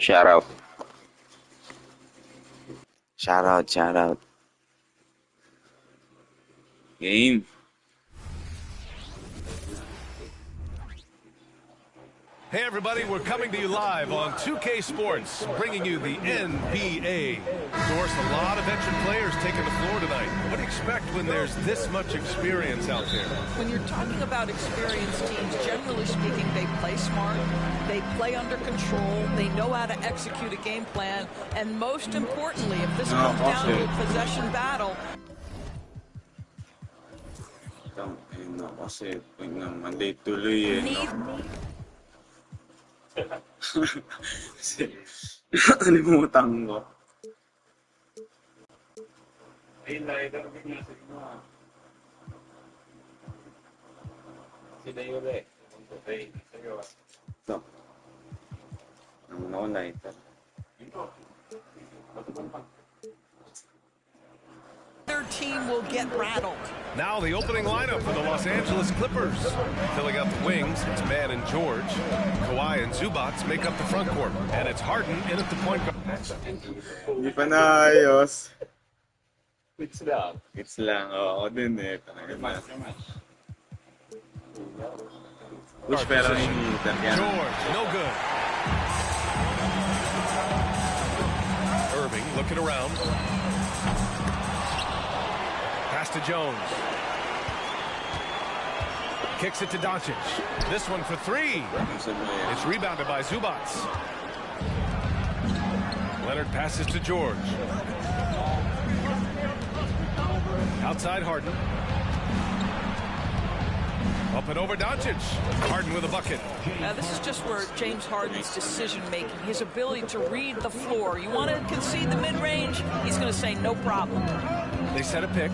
Shout out. Shout out, shout out. Game. Hey everybody, we're coming to you live on 2K Sports, bringing you the NBA. Of course, a lot of veteran players taking the floor tonight. What do you expect when there's this much experience out there? When you're talking about experienced teams, generally speaking, they play smart, they play under control, they know how to execute a game plan, and most importantly, if this comes down to a possession battle, Kasi late tuloy eh. Nalimutan ko. Ito. Naman ako lighter. their team will get rattled. Now the opening lineup for the Los Angeles Clippers. Filling out the wings, it's Mann and George. Kawhi and Zubac make up the front court. And it's Harden in at the point guard. Hindi pa naayos. It's lang. Oo, ako din eh. Push pero initan yan. George, no good. Irving looking around. Pass to Jones. Kicks it to Doncic. This one for three. It's rebounded by Zubac. Leonard passes to George. Outside Harden. Up and over Doncic. Harden with a bucket. Now this is just where James Harden's decision-making, his ability to read the floor. You want to concede the mid-range? He's going to say no problem. They set a pick.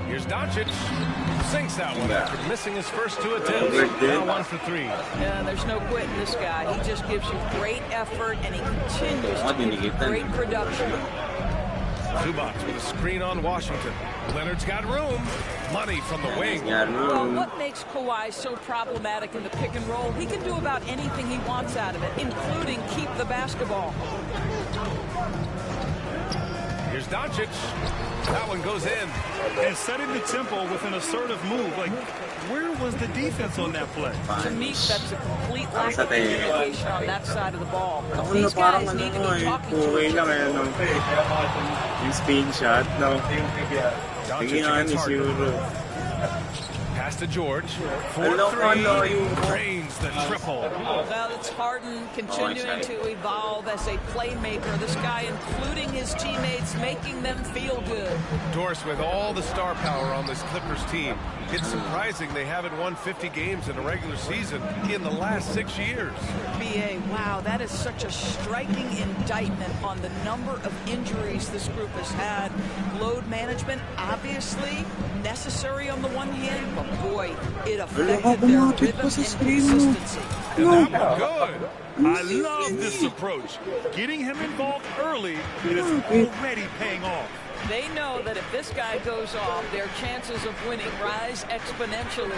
Here's Doncic. Sinks that one after missing his first two attempts. Now 1 for 3. Yeah, there's no quitting this guy. He just gives you great effort, and he continues to give you great production. Zubac with a screen on Washington. Leonard's got room. Money from the wing. Well, what makes Kawhi so problematic in the pick and roll? He can do about anything he wants out of it, including keep the basketball. Here's Doncic. That one goes in. And setting the tempo with an assertive move. Like, where was the defense on that play? To me, that's a complete lack of communication on that side of the ball. These guys need to be talking to each other. Yung spin shot, no? Doncic against Harden. Pass to George. 4-3. Drains the triple. Well, it's Harden continuing to evolve as a playmaker. This guy, including his teammates, making them feel good. Doris with all the star power on this Clippers team. It's surprising they haven't won 50 games in a regular season in the last 6 years. BA, wow, that is such a striking indictment on the number of injuries this group has had. Load management, obviously, necessary on the one hand, but boy, it affected their rhythm and consistency. And that one good. I love this approach. Getting him involved early is already paying off. They know that if this guy goes off, their chances of winning rise exponentially.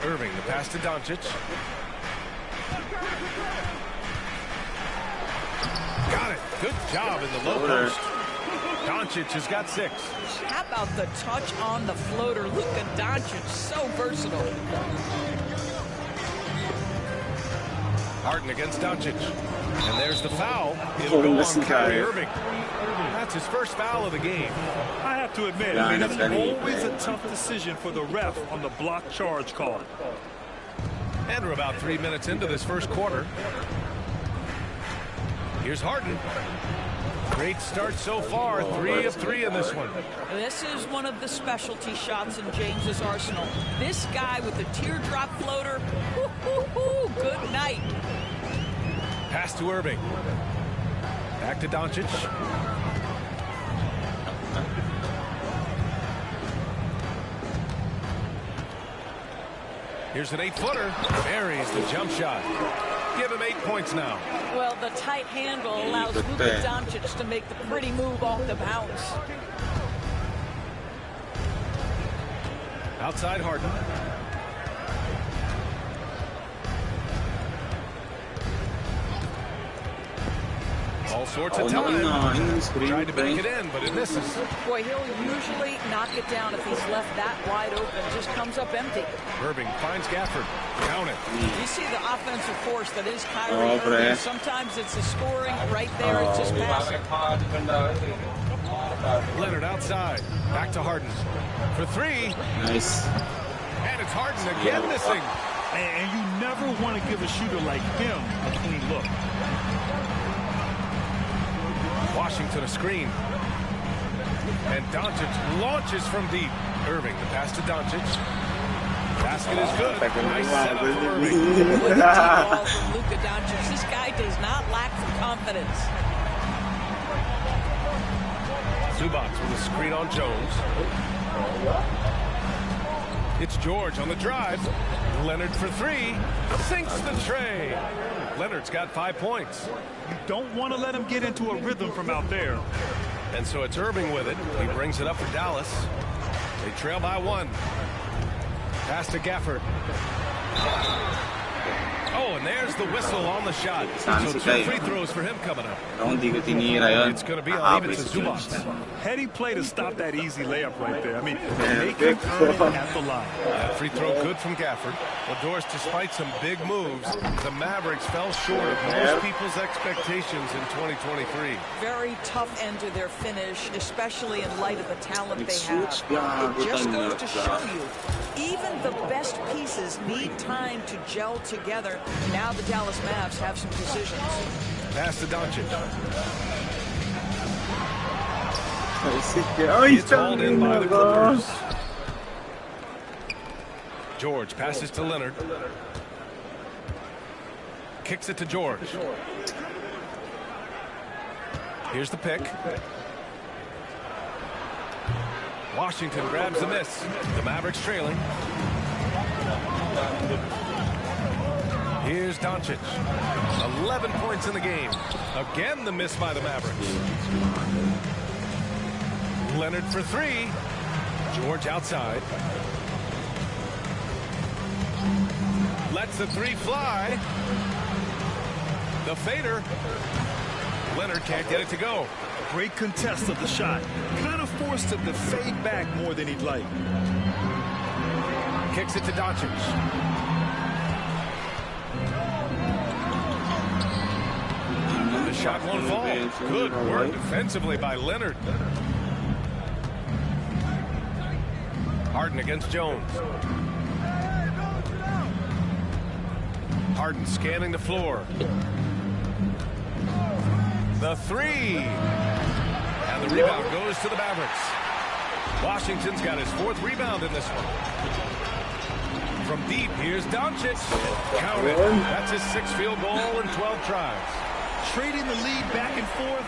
Irving, the pass to Doncic. Got it. Good job in the low post. Doncic has got 6. How about the touch on the floater? Luka Doncic, so versatile. Harden against Doncic. And there's the foul. It'll go on Kyrie Irving. That's his first foul of the game. I have to admit, it's always a tough decision for the ref on the block charge call. And we're about 3 minutes into this first quarter. Here's Harden. Great start so far. 3 of 3 in this one. This is one of the specialty shots in James's arsenal. This guy with the teardrop floater, good night. Pass to Irving. Back to Doncic. Here's an 8-footer. Buries the jump shot. Give him 8 points now. Well, the tight handle allows Luka Doncic to make the pretty move off the bounce. Outside Harden. All sorts Ako of na time. yung screen, Tried to make pre. it in, but it misses. Boy, he'll usually knock it down if he's left that wide open. Just comes up empty. Irving finds Gafford. Count it. You see the offensive force that is Kyrie Oh, Irving. pre. Sometimes it's the scoring right there. It's just passing. Leonard outside. Back to Harden. For three. Nice. And it's Harden again missing. And you never want to give a shooter like him a clean look. Washington a screen. And Doncic launches from deep. Irving, the pass to Doncic. Basket is good. Nice setup for Irving. Good deep ball from Luka Doncic. This guy does not lack for confidence. Zubac with a screen on Jones. It's George on the drive. Leonard for three. Sinks the tray. Leonard's got 5 points. You don't want to let him get into a rhythm from out there. And so it's Irving with it. He brings it up for Dallas. They trail by 1. Pass to Gafford. Oh, and there's the whistle on the shot. So 2 free throws for him coming up. Kung hindi ko tinira yun, It's going to be on even to Zubac. Heady play to stop that easy layup right there. I mean, they can earn it at the line. That free throw good from Gafford. Well, Doris, despite some big moves, the Mavericks fell short of most people's expectations in 2023. Very tough end to their finish, especially in light of the talent they have. It's huge. It just goes to show you, even the best pieces need time to gel together. Now the Dallas Mavs have some decisions. Pass to Doncic. Ay, It's hauled in by the Clippers. George passes to Leonard. Kicks it to George. Here's the pick. Washington grabs the miss. The Mavericks trailing. Here's Doncic. 11 points in the game. Again, the miss by the Mavericks. Leonard for three. George outside. Lets the three fly. The fader. Leonard can't get it to go. Great contest of the shot. Kind of forced him to fade back more than he'd like. Kicks it to Doncic. The shot won't fall. Good work defensively by Leonard. Harden against Jones. Harden scanning the floor. The three. And the rebound goes to the Mavericks. Washington's got his 4th rebound in this one. From deep, here's Doncic. Count it. That's his 6th field goal in 12 tries. Trading the lead back and forth,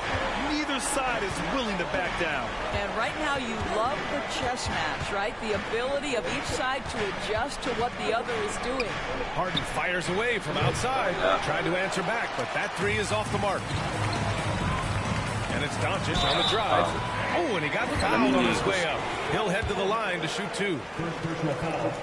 neither side is willing to back down. And right now you love the chess match, right? The ability of each side to adjust to what the other is doing. Harden fires away from outside. Tried to answer back, but that three is off the mark. And it's Doncic on the drive. Oh, and he got fouled on his way up. He'll head to the line to shoot 2.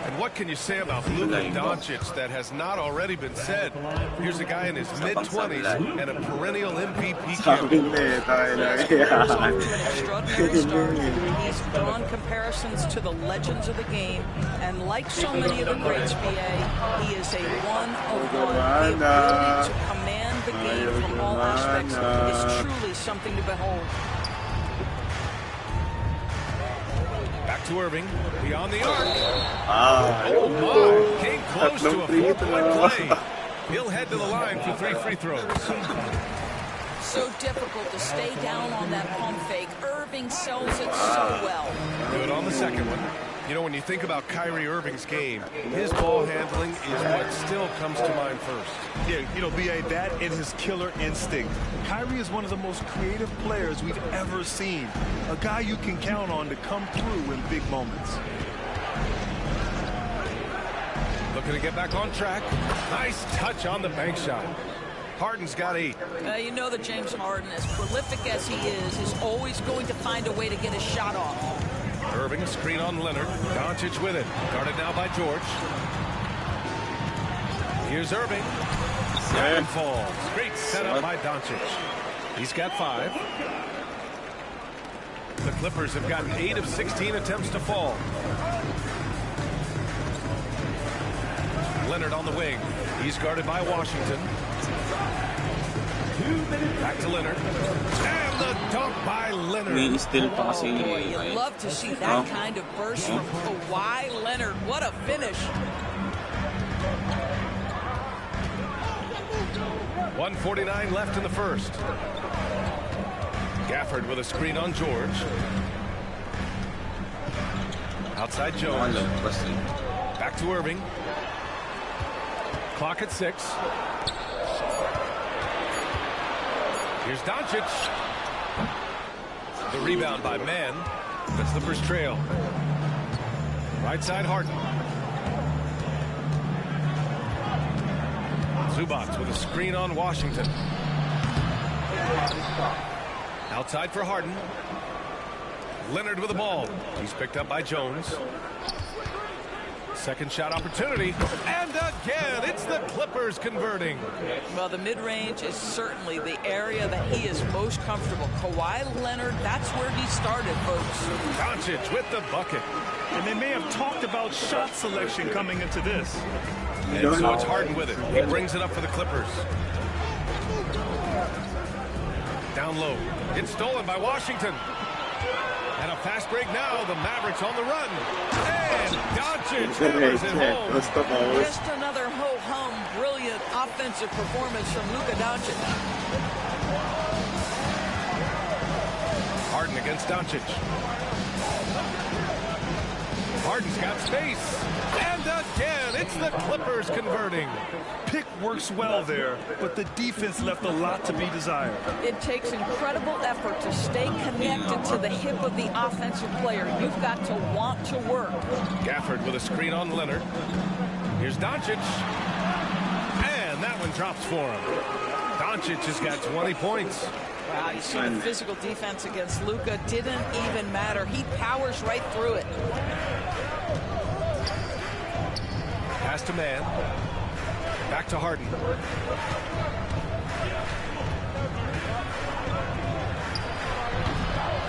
And what can you say about Luka Doncic that has not already been said? Here's a guy in his mid-20s and a perennial MVP candidate. Career's off to an extraordinary start. He's drawn comparisons to the legends of the game, and like so many of the greats, BA, he is a one-of-one. The ability to command the game from all aspects is truly something to behold. Back to Irving, beyond the arc. Oh my, came close to a 4-point play. He'll head to the line for 3 free throws. So difficult to stay down on that pump fake. Irving sells it so well. Good on the second one. You know, when you think about Kyrie Irving's game, his ball handling is what still comes to mind first. Yeah, you know, B.A., that and his killer instinct. Kyrie is one of the most creative players we've ever seen. A guy you can count on to come through in big moments. Looking to get back on track. Nice touch on the bank shot. Harden's got 8. You know that James Harden, as prolific as he is always going to find a way to get his shot off. Irving, screen on Leonard. Doncic with it. Guarded now by George. Here's Irving. 7 falls. Great setup by Doncic. He's got 5. The Clippers have gotten 8 of 16 attempts to fall. Leonard on the wing. He's guarded by Washington. Back to Leonard. And the dunk by Leonard. You love to see that kind of burst from Kawhi Leonard. What a finish. 1:49 left in the first. Gafford with a screen on George. Outside Jones. Back to Irving. Clock at 6. Here's Doncic. The rebound by Mann. The Clippers trail. Right side Harden. Zubac with a screen on Washington. Outside for Harden. Leonard with the ball. He's picked up by Jones. Second shot opportunity. And again, it's the Clippers converting. Well, the mid-range is certainly the area that he is most comfortable. Kawhi Leonard, that's where he started, folks. Doncic with the bucket. And they may have talked about shot selection coming into this. And so it's Harden with it. He brings it up for the Clippers. Down low. It's stolen by Washington. And a fast break now. The Mavericks on the run. And Doncic hammers it home. Just another ho-hum, brilliant offensive performance from Luka Doncic. Harden against Doncic. Harden's got space. And again, it's the Clippers converting. Pick works well there, but the defense left a lot to be desired. It takes incredible effort to stay connected to the hip of the offensive player. You've got to want to work. Gafford with a screen on Leonard. Here's Doncic. And that one drops for him. Doncic has got 20 points. Wow, you see the physical defense against Luka didn't even matter. He powers right through it. Pass to Mann. Back to Harden.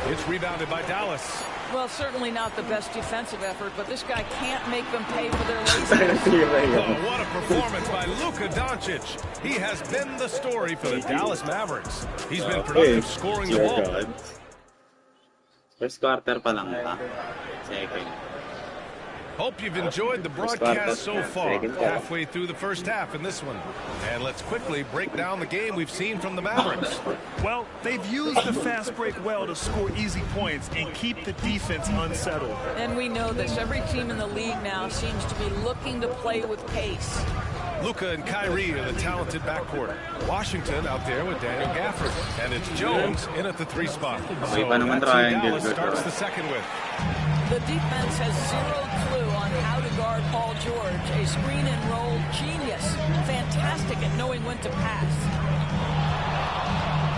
It's rebounded by Dallas. Well, certainly not the best defensive effort, but this guy can't make them pay for their laziness. Oh, what a performance by Luka Doncic. He has been the story for the Dallas Mavericks. He's been productive scoring the ball. First quarter pa lang ta. Second. Hope you've enjoyed the broadcast so far. Halfway through the first half in this one. And let's quickly break down the game we've seen from the Mavericks. Well, they've used the fast break well to score easy points and keep the defense unsettled. And we know this. Every team in the league now seems to be looking to play with pace. Luka and Kyrie are the talented backcourt. Washington out there with Daniel Gafford. And it's Jones in at the 3 spot. So that's who Dallas starts the second with. The defense has zero clue on how to guard Paul George. A screen and roll genius. Fantastic at knowing when to pass.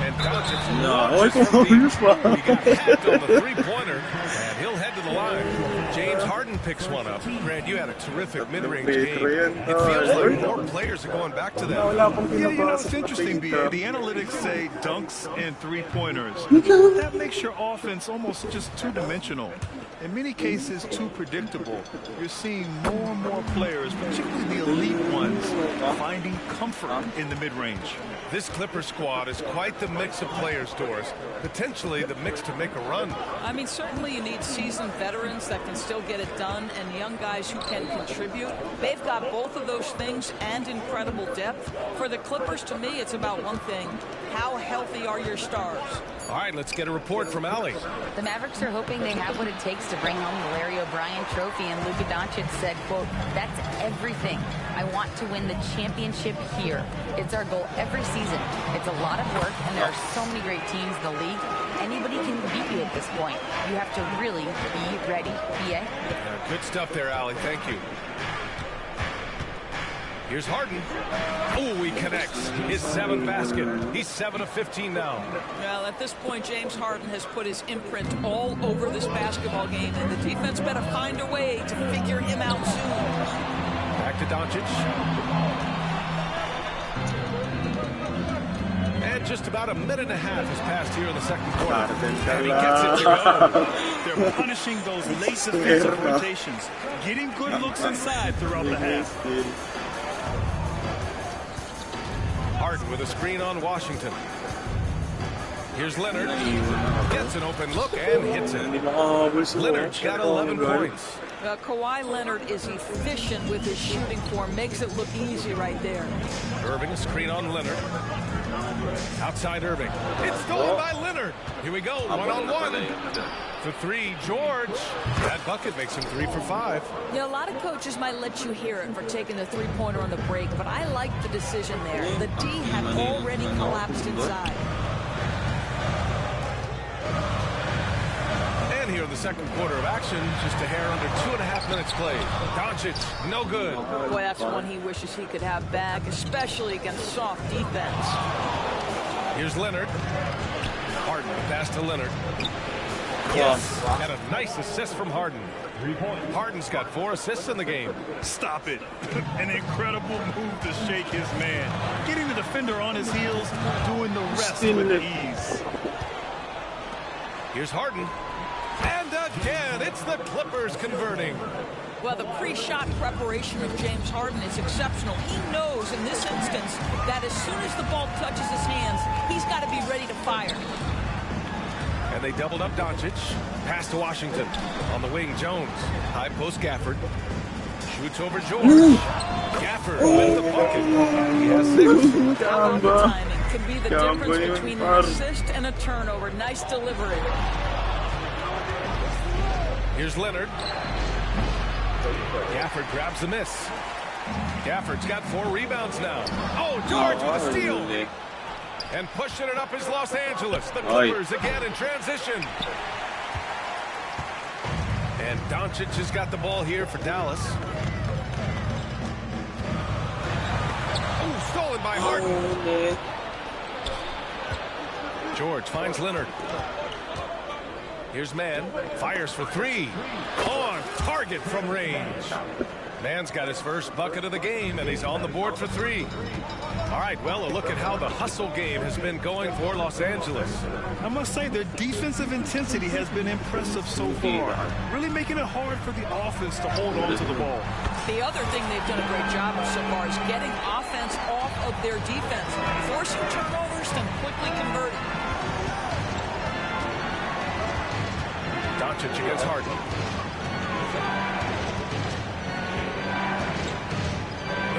And Doncic launches from deep. He got hacked on the three-pointer, and he'll head to the line. James Harden picks one up. Grant, you had a terrific mid-range game. It feels like more players are going back to that. Yeah, you know, it's interesting, B.A. The analytics say dunks and three-pointers. That makes your offense almost just two-dimensional. In many cases, too predictable. You're seeing more and more players, particularly the elite ones, finding comfort in the mid-range. This Clipper squad is quite the mix of players, Doris. Potentially the mix to make a run. I mean, certainly you need seasoned veterans that can still get it done and young guys who can contribute. They've got both of those things and incredible depth. For the Clippers, to me, it's about one thing. How healthy are your stars? All right, let's get a report from Allie. The Mavericks are hoping they have what it takes to bring home the Larry O'Brien trophy, and Luka Doncic said, quote, "That's everything. I want to win the championship here. It's our goal every season. It's a lot of work, and there are so many great teams in the league. Anybody can beat you at this point. You have to really be ready." B.A.? Good stuff there, Allie. Thank you. Here's Harden. Oh, he connects. His 7th basket. He's 7 of 15 now. Well, at this point, James Harden has put his imprint all over this basketball game, and the defense better find a way to figure him out soon. Back to Doncic. And And just about a minute and a half has passed here in the second quarter. Harden ka And he gets it to lang. go. They're punishing those late defensive rotations, getting good looks inside throughout the half. Harden with a screen on Washington. Here's Leonard. Gets an open look and hits it. Leonard's got 11 points. Kawhi Leonard is efficient with his shooting form. Makes it look easy right there. Irving, a screen on Leonard. Outside Irving. It's stolen by Leonard. Here we go, one-on-one. For three, George. That bucket makes him 3 for 5. Yeah, a lot of coaches might let you hear it for taking the three-pointer on the break, but I like the decision there. The D had already collapsed inside. And here in the second quarter of action, just a hair under 2.5 minutes played. Doncic, no good. Boy, that's one he wishes he could have back, especially against soft defense. Here's Leonard. Harden, pass to Leonard. Yes, and a nice assist from Harden. Harden's got 4 assists in the game. Stop it. An incredible move to shake his man. Getting the defender on his heels, doing the rest with ease. Here's Harden. And again, it's the Clippers converting. Well, the pre-shot preparation of James Harden is exceptional. He knows in this instance that as soon as the ball touches his hands, he's got to be ready to fire. And they doubled up Doncic. Pass to Washington. On the wing, Jones. High post Gafford. Shoots over George. Gafford with the bucket. He has 6. How about the timing could be the difference between an assist and a turnover. Nice delivery. Here's Leonard. Gafford grabs the miss. Gafford's got 4 rebounds now. Oh, George with a steal. And pushing it up is Los Angeles. The Clippers again in transition. And Doncic has got the ball here for Dallas. Oh, stolen by Harden. George finds Leonard. Here's Mann. Fires for 3. On target from range. Mann's got his first bucket of the game, and he's on the board for 3. All right, well, a look at how the hustle game has been going for Los Angeles. I must say their defensive intensity has been impressive so far, really making it hard for the offense to hold on to the ball. The other thing they've done a great job of so far is getting offense off of their defense, forcing turnovers and quickly converting. Doncic against Harden.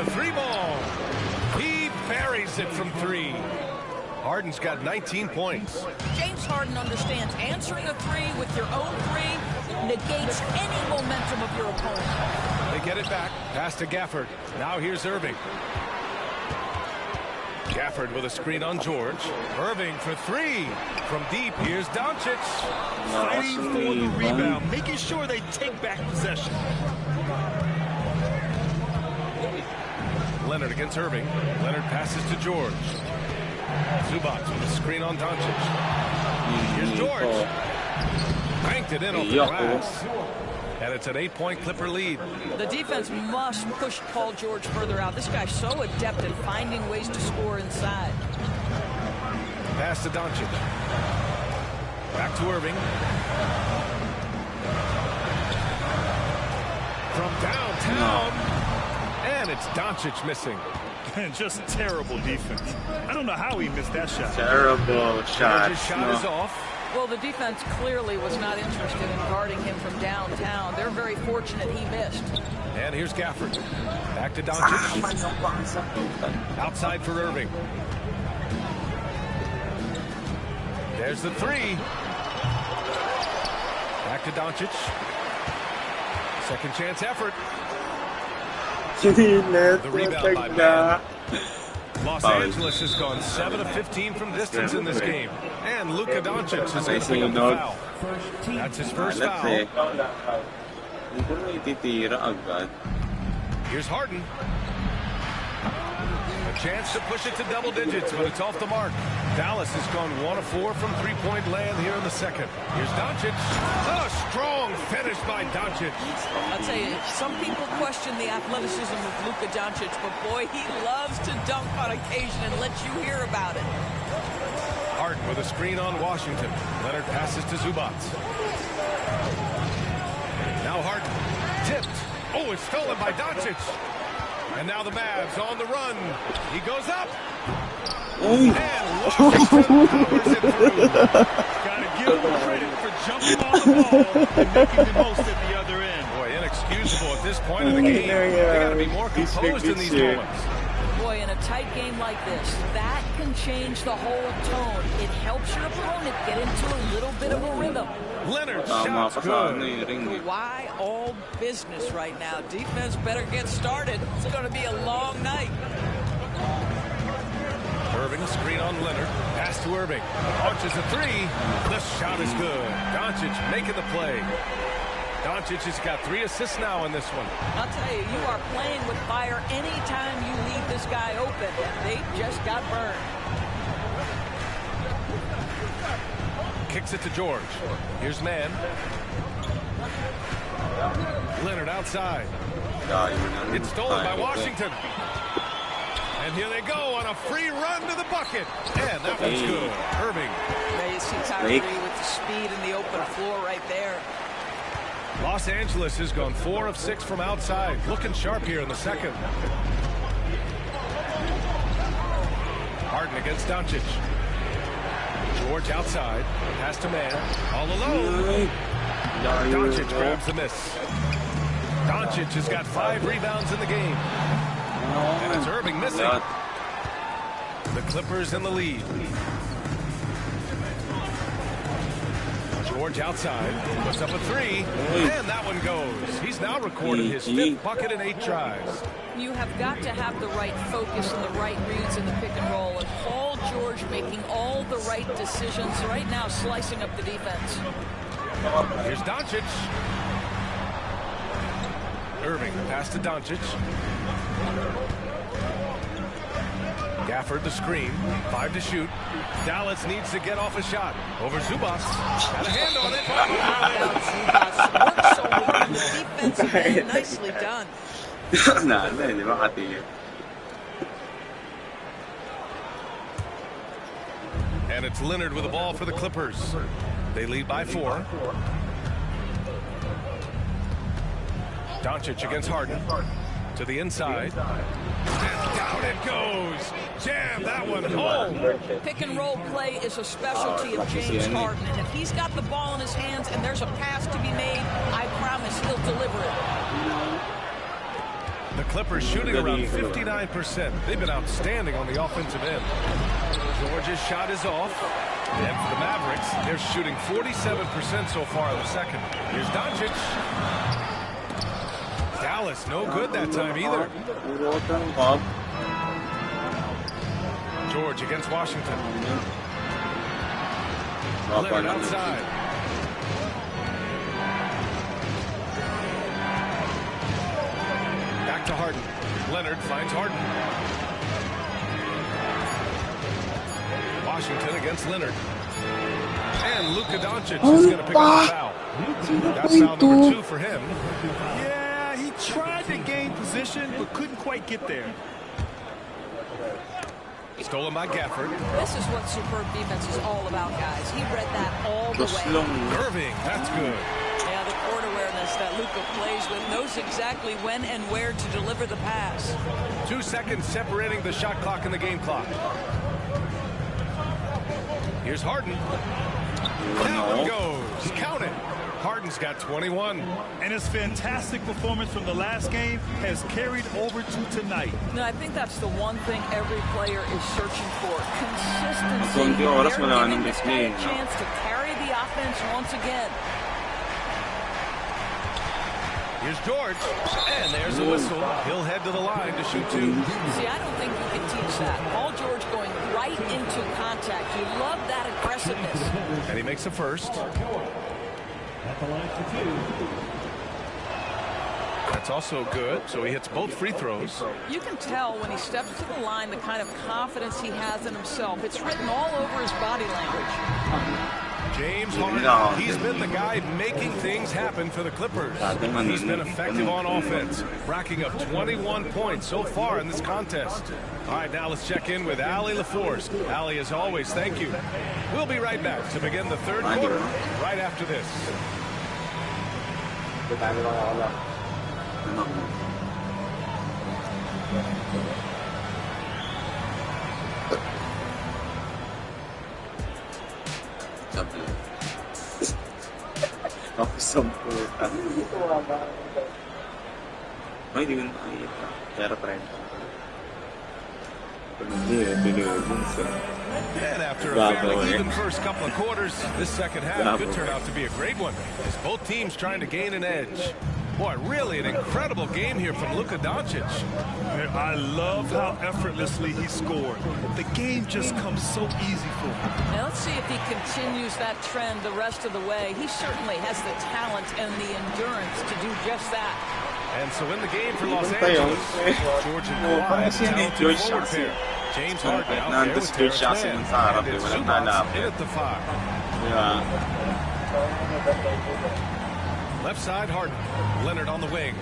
The 3-ball. He buries it from 3. Harden's got 19 points. James Harden understands answering a 3 with your own 3 negates any momentum of your opponent. They get it back. Pass to Gafford. Now here's Irving. Gafford with a screen on George. Irving for 3. From deep, here's Doncic. Fighting for the rebound, making sure they take back possession. Leonard against Irving. Leonard passes to George. Zubac with a screen on Doncic. Here's George. Banked it in off the glass. And it's an 8-point Clipper lead. The defense must push Paul George further out. This guy's so adept at finding ways to score inside. Pass to Doncic. Back to Irving. From downtown. And it's Doncic missing. And just terrible defense. I don't know how he missed that shot. Terrible shot. George's shot is off. Well, the defense clearly was not interested in guarding him from downtown. They're very fortunate he missed. And here's Gafford. Back to Doncic. Outside for Irving. There's the 3. Back to Doncic. Second chance effort. The rebound by Mann. Los Angeles has gone 7 of 15 from distance in this game. And Luka Doncic is going to pick up the foul. That's his first foul. Here's Harden. A chance to push it to double digits, but it's off the mark. Dallas has gone 1 of 4 from three-point land here in the second. Here's Doncic. A strong finish by Doncic. I'll tell you, some people question the athleticism of Luka Doncic, but boy, he loves to dunk on occasion and let you hear about it. Harden with a screen on Washington. Leonard passes to Zubac. Now Harden. Tipped. Oh, it's stolen by Doncic. And now the Mavs on the run. He goes up. And Washington powers it through. Gotta give him credit for jumping on the ball and making the most at the other end. Boy, inexcusable at this point in the game. They gotta be more composed in these moments. Boy, in a tight game like this, that can change the whole tone. It helps your opponent get into a little bit of a rhythm. Leonard Tama shot's ka sa good. ano yung ring eh. Why all business right now? Defense better get started. It's going to be a long night. Irving screen on Leonard. Pass to Irving. Launches a three. The shot is good. Doncic making the play. Doncic has got 3 assists now in this one. I'll tell you, you are playing with fire anytime you leave this guy open. They just got burned. Kicks it to George. Here's man. Leonard outside. It's stolen by Washington. And here they go on a free run to the bucket. And that one's good. Irving. There you see Kyrie with the speed in the open floor right there. Los Angeles has gone 4 of 6 from outside. Looking sharp here in the second. Harden against Doncic. George outside. Pass to man. All alone. Doncic grabs the miss. Doncic has got 5 rebounds in the game. And it's Irving missing. The Clippers in the lead. George outside. Puts up a 3. And that one goes. He's now recorded his 5th bucket in 8 tries. You have got to have the right focus and the right reads in the pick and roll. And Paul George making all the right decisions right now, slicing up the defense. Here's Doncic. Irving, pass to Doncic. Gafford the screen. 5 to shoot. Dallas needs to get off a shot. Over Zubac. Had a hand on it. Zubac worked so hard on the defensive end. Nicely done. Hindi ba katigil? And it's Leonard with the ball for the Clippers. They lead by 4. Doncic against Harden. To the inside. And down it goes. Jam that one home. Pick and roll play is a specialty of James Harden. And if he's got the ball in his hands and there's a pass to be made, I promise he'll deliver it. The Clippers shooting around 59%. They've been outstanding on the offensive end. George's shot is off. And for the Mavericks, they're shooting 47% so far in the second. Here's Doncic. Dallas, no good that time either. George against Washington. Leonard outside. Back to Harden. Leonard finds Harden. Washington against Leonard. And Luka Doncic is going to pick up the foul. That's foul number 2 for him. Yeah, he tried to gain position, but couldn't quite get there. Stolen by Gafford. This is what superb defense is all about, guys. He read that all the way. Irving, that's good. Yeah, the court awareness that Luka plays with, knows exactly when and where to deliver the pass. 2 seconds separating the shot clock and the game clock. Here's Harden. That one goes. Count it. Harden's got 21. And his fantastic performance from the last game has carried over to tonight. No, I think that's the one thing every player is searching for. Consistency. They're giving this guy a chance to carry the offense once again. Here's George. And there's a whistle. He'll head to the line to shoot 2. See, I don't think you can teach that. Paul George going right into contact. You love that aggressiveness. And he makes the first. That's also good. So he hits both free throws. You can tell when he steps to the line the kind of confidence he has in himself. It's written all over his body language. James Harden, he's been the guy making things happen for the Clippers. He's been effective on offense, racking up 21 points so far in this contest. All right, now let's check in with Allie LaForce. Allie, as always, thank you. We'll be right back to begin the third quarter right after this. Ako samputan. Ay, di ko nakikita. Pero 30. And after a fairly even first couple of quarters, this second half could turn out to be a great one, as both teams trying to gain an edge. Boy, really an incredible game here from Luka Doncic. I love how effortlessly he scored. The game just comes so easy for him. Now let's see if he continues that trend the rest of the way. He certainly has the talent and the endurance to do just that. And so in the game for Los Angeles, George and Kawhi, talented forward pair. James Harden out there with Terrence Mann, and it's Zubac in at the 5. Left side, Harden. Leonard on the wing.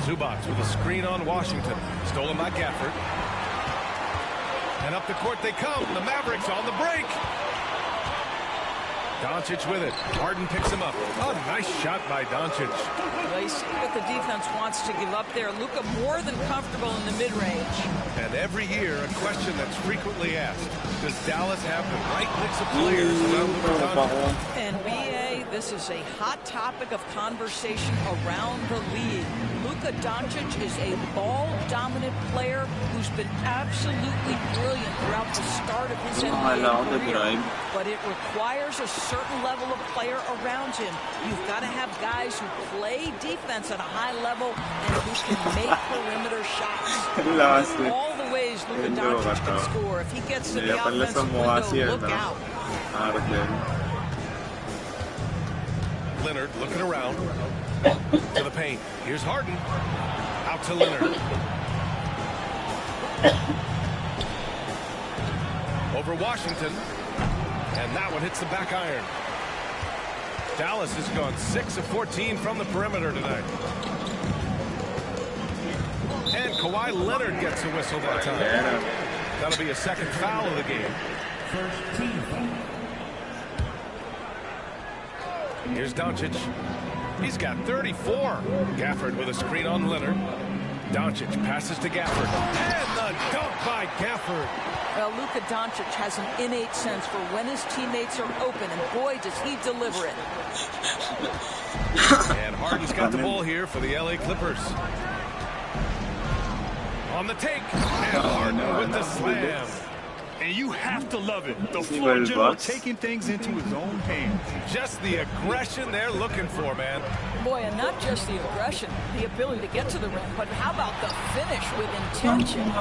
Zubac with a screen on Washington. Stolen by Gafford. And up the court they come. The Mavericks on the break. Doncic with it. Harden picks him up. Oh, nice shot by Doncic. Well, you see what the defense wants to give up there. Luka more than comfortable in the mid-range. And every year, a question that's frequently asked. Does Dallas have the right mix of players around Luka Doncic? And BA, this is a hot topic of conversation around the league. Luka Doncic is a ball-dominant player who's been absolutely brilliant throughout the start of his NBA career. But it requires a certain level of player around him. You've got to have guys who play defense at a high level and who can make perimeter shots. All the ways Luka Doncic can score. If he gets to the offensive window, look out. Leonard looking around to the paint. Here's Harden. Out to Leonard. Over Washington. And that one hits the back iron. Dallas has gone 6 of 14 from the perimeter tonight. And Kawhi Leonard gets a whistle that time. That'll be a second foul of the game. Here's Doncic. He's got 34. Gafford with a screen on Leonard. Doncic passes to Gafford. And the dunk by Gafford. Well, Luka Doncic has an innate sense for when his teammates are open, and boy, does he deliver it. And Harden's got the ball here for the LA Clippers. On the take. And Harden with the slam. And you have to love it. The floor general taking things into his own hands. Just the aggression they're looking for, man. Boy, and not just the aggression, the ability to get to the rim, but how about the finish with intention?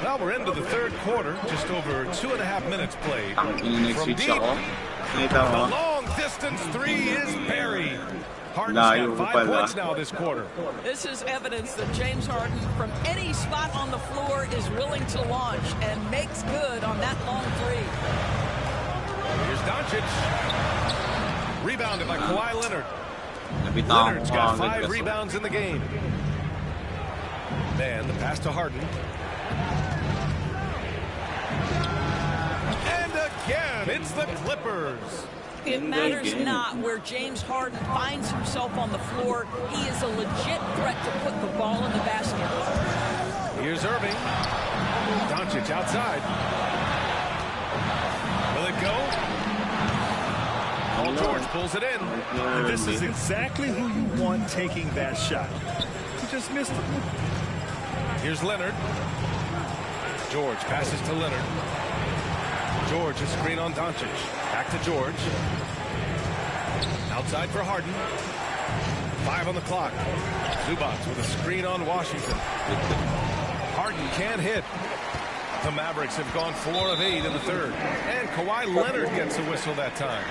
Well, we're into the third quarter. Just over 2.5 minutes played. From deep, the long-distance three is buried. Harden's got 5 points now this quarter. This is evidence that James Harden, from any spot on the floor, is willing to launch and makes good on that long three. Here's Doncic. Rebounded by Kawhi Leonard. Leonard's got 5 rebounds in the game. Man, the pass to Harden. And again, it's the Clippers. It matters not where James Harden finds himself on the floor. He is a legit threat to put the ball in the basket. Here's Irving. Doncic outside. Will it go? Paul George pulls it in. And this is exactly who you want taking that shot. He just missed it. Here's Leonard. George passes to Leonard. George, a screen on Doncic. Back to George. Outside for Harden. 5 on the clock. Zubac with a screen on Washington. Harden can't hit. The Mavericks have gone 4 of 8 in the third. And Kawhi Leonard gets a whistle that time.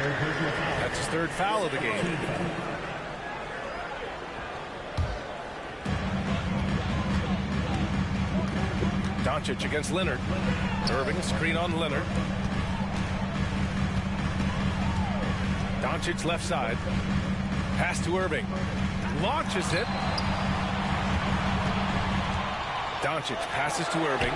That's his third foul of the game. Doncic against Leonard. Irving, screen on Leonard. Doncic left side. Pass to Irving. Launches it. Doncic passes to Irving.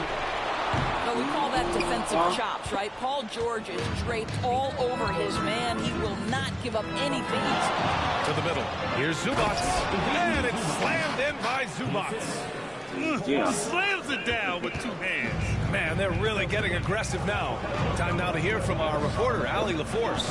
Well, we call that defensive chops, right? Paul George is draped all over his man. He will not give up anything easy. To the middle. Here's Zubac. And it's slammed in by Zubac. Slams it down with 2 hands. Man, they're really getting aggressive now. Time now to hear from our reporter, Allie LaForce.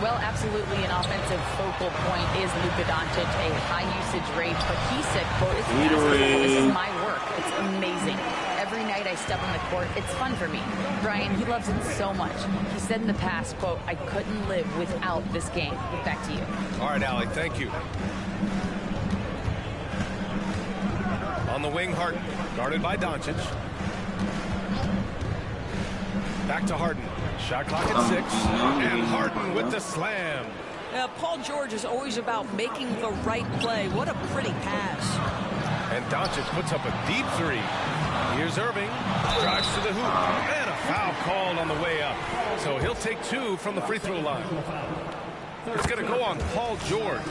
Well, absolutely an offensive focal point is Luka Doncic, a high-usage rate. But he said, quote, it's basketball. This is my work. It's amazing. Every night I step on the court, it's fun for me. Brian, he loves it so much. He said in the past, quote, I couldn't live without this game. Back to you. All right, Allie, thank you. On the wing, Harden, guarded by Doncic. Back to Harden. Shot clock at 6. And Harden with the slam. Paul George is always about making the right play. What a pretty pass. And Doncic puts up a deep 3. Here's Irving. Drives to the hoop. And a foul called on the way up. So he'll take 2 from the free throw line. It's going to go on Paul George.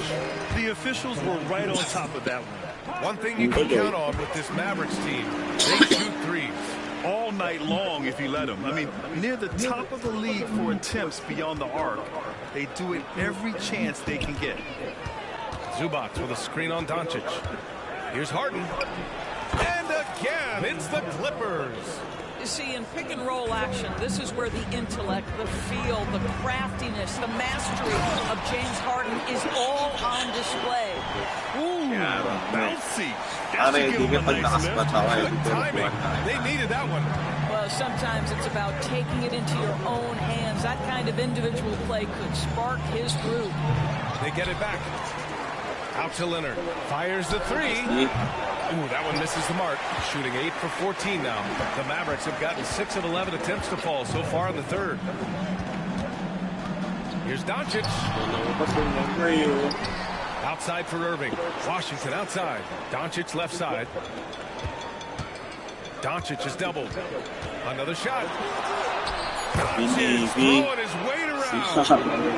The officials were right on top of that one. One thing you can count on with this Mavericks team, they shoot threes. All night long if you let them. I mean, near the top of the league for attempts beyond the arc. They do it every chance they can get. Zubac with a screen on Doncic. Here's Harden. And again, it's the Clippers. You see, in pick and roll action, this is where the intellect, the feel, the craftiness, the mastery of James Harden is all on display. Ooh, bouncy. Timing. They needed that one. Well, sometimes it's about taking it into your own hands. That kind of individual play could spark his groove. They get it back. Out to Leonard. Fires the 3. Ooh, that one misses the mark. Shooting 8 for 14 now. The Mavericks have gotten 6 of 11 attempts to fall so far in the third. Here's Doncic. Outside for Irving. Washington outside. Doncic left side. Doncic is doubled. Another shot. Doncic throwing his weight around.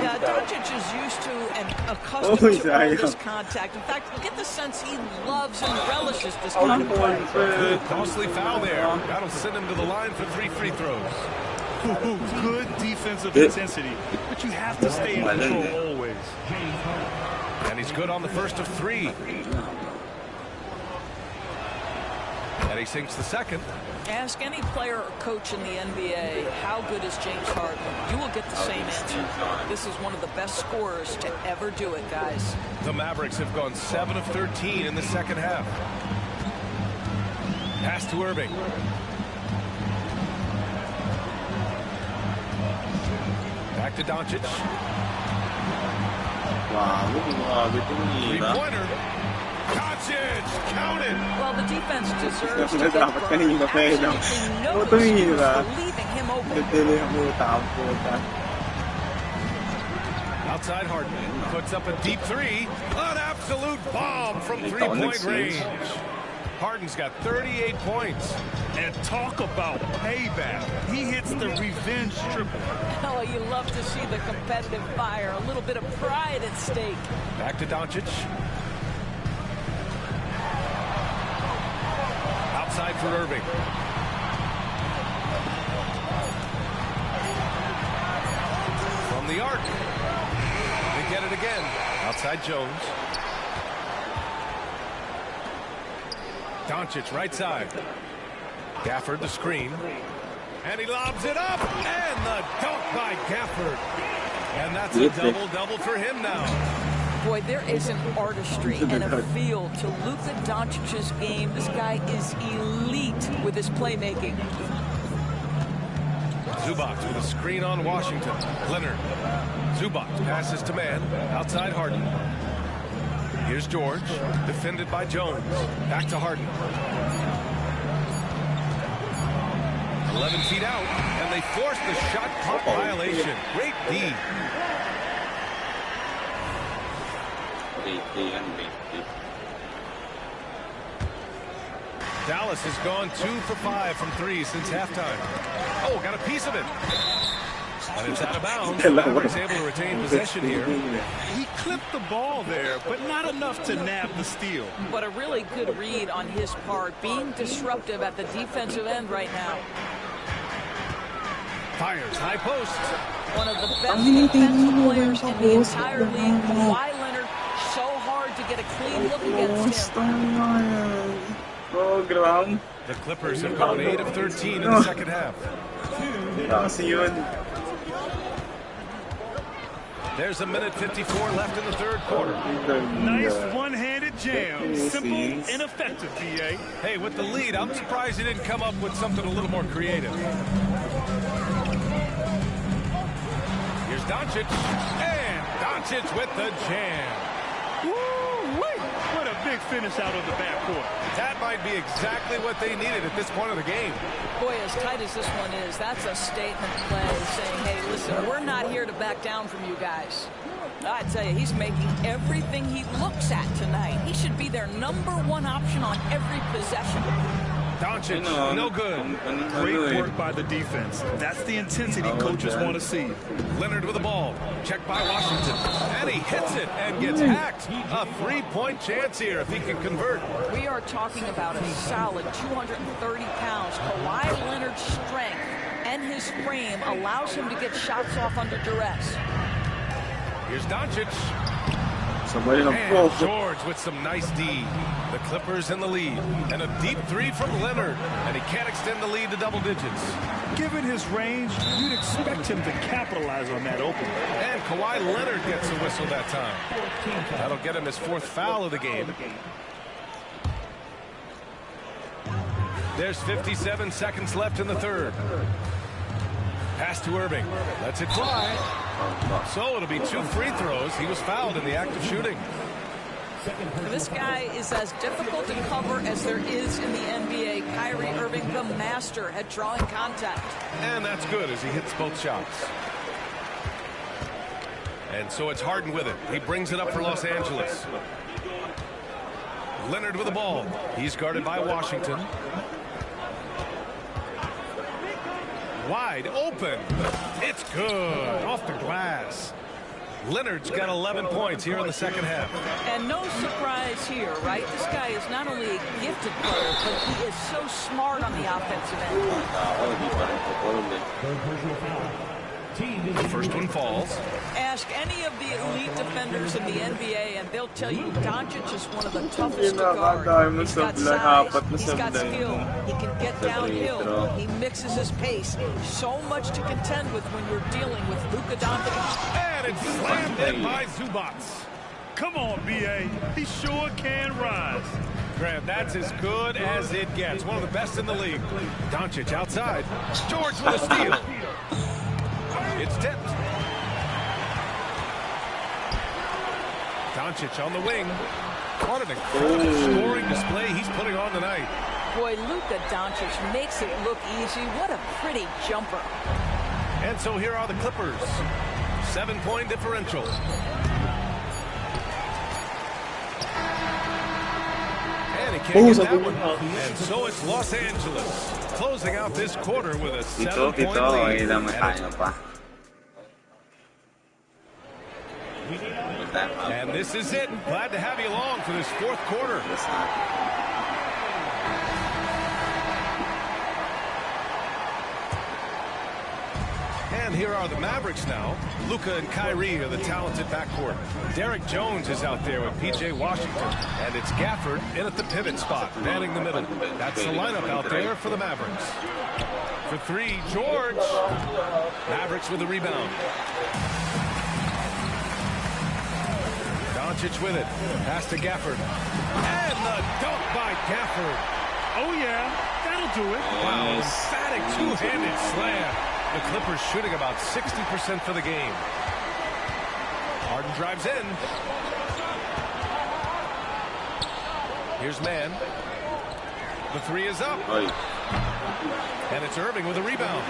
Yeah, Doncic is used to and accustomed to all this contact. In fact, you get the sense he loves and relishes this kind of play. Good costly foul there. That'll send him to the line for 3 free throws. Good defensive intensity, but you have to stay in control always. And he's good on the first of 3. And he sinks the second. Ask any player or coach in the NBA, how good is James Harden? You will get the same answer. This is one of the best scorers to ever do it, guys. The Mavericks have gone 7 of 13 in the second half. Pass to Irving. Back to Doncic. Three-pointer. Doncic, count it. Well, the defense deserves to get burned. Absolutely no excuse for leaving him open. Outside Harden puts up a deep 3. An absolute bomb from 3-point range. Harden's got 38 points. And talk about payback. He hits the revenge triple. Oh, you love to see the competitive fire. A little bit of pride at stake. Back to Doncic. Outside for Irving. From the arc. They get it again. Outside Jones. Doncic right side. Gafford the screen. And he lobs it up. And the dunk by Gafford. And that's a double-double for him now. Boy, there is an artistry and a feel to Luka Doncic's game. This guy is elite with his playmaking. Zubac with a screen on Washington. Leonard. Zubac passes to man. Outside Harden. Here's George. Defended by Jones. Back to Harden. 11 feet out, and they force the shot clock violation. Great D. Dallas has gone 2 for 5 from 3 since halftime. Oh, got a piece of it. And it's out of bounds. Mavericks able to retain possession here. He clipped the ball there, but not enough to nab the steal. But a really good read on his part, being disruptive at the defensive end right now. Fires high post. One of the best defensive players in the entire league. Kawhi Leonard, so hard to get a clean look against him. Program. The Clippers have gone 8 of 13 in the second half. Kasi yun. There's a minute 54 left in the third quarter. Nice one-handed jam. Simple and effective, BA. Hey, with the lead, I'm surprised he didn't come up with something a little more creative. Here's Doncic. And Doncic with the jam. Woo-wee. What a big finish out of the backcourt. That might be exactly what they needed at this point of the game. Boy, as tight as this one is, that's a statement play saying, hey, listen, we're not here to back down from you guys. I tell you, he's making everything he looks at tonight. He should be their #1 option on every possession. Doncic, no good. Great work by the defense. That's the intensity coaches want to see. Leonard with the ball. Checked by Washington. And he hits it and gets hacked. A 3-point chance here if he can convert. We are talking about a solid 230 pounds. Kawhi Leonard's strength and his frame allows him to get shots off under duress. Here's Doncic. Somebody And George with some nice D. The Clippers in the lead. And a deep 3 from Leonard. And he can't extend the lead to double digits. Given his range, you'd expect him to capitalize on that opening. And Kawhi Leonard gets a whistle that time. That'll get him his 4th foul of the game. There's 57 seconds left in the third. Pass to Irving. Lets it fly. So it'll be 2 free throws. He was fouled in the act of shooting. This guy is as difficult to cover as there is in the NBA. Kyrie Irving, the master at drawing contact. And that's good as he hits both shots. And so it's Harden with it. He brings it up for Los Angeles. Leonard with the ball. He's guarded by Washington. Wide open. It's good. Off the glass. Leonard's got 11 points here in the second half. And no surprise here, right? This guy is not only a gifted player, but he is so smart on the offensive end. The first one falls. Ask any of the elite defenders in the NBA, and they'll tell you Doncic is one of the toughest to guard. He's got size, he's got skill, he can get downhill, he mixes his pace. So much to contend with when you're dealing with Luka Doncic. And it's slammed in by Zubac. Come on, B.A. He sure can rise. Grant, that's as good as it gets. One of the best in the league. Doncic outside. George with a steal. It's tipped. Doncic on the wing. What an incredible scoring display he's putting on tonight. Boy, Luka Doncic makes it look easy. What a pretty jumper. And so here are the Clippers. 7-point differential. And he can't get that one. And so it's Los Angeles closing out this quarter with a 7-point lead. And this is it. Glad to have you along for this 4th quarter. And here are the Mavericks now. Luka and Kyrie are the talented backcourt. Derek Jones is out there with P.J. Washington. And it's Gafford in at the pivot spot, manning the middle. That's the lineup out there for the Mavericks. For 3, George. Mavericks with the rebound. Doncic with it. Pass to Gafford. And the dunk by Gafford. Oh, yeah. That'll do it. Wow. Emphatic two-handed slam. The Clippers shooting about 60% for the game. Harden drives in. Here's Mann. The 3 is up. And it's Irving with a rebound.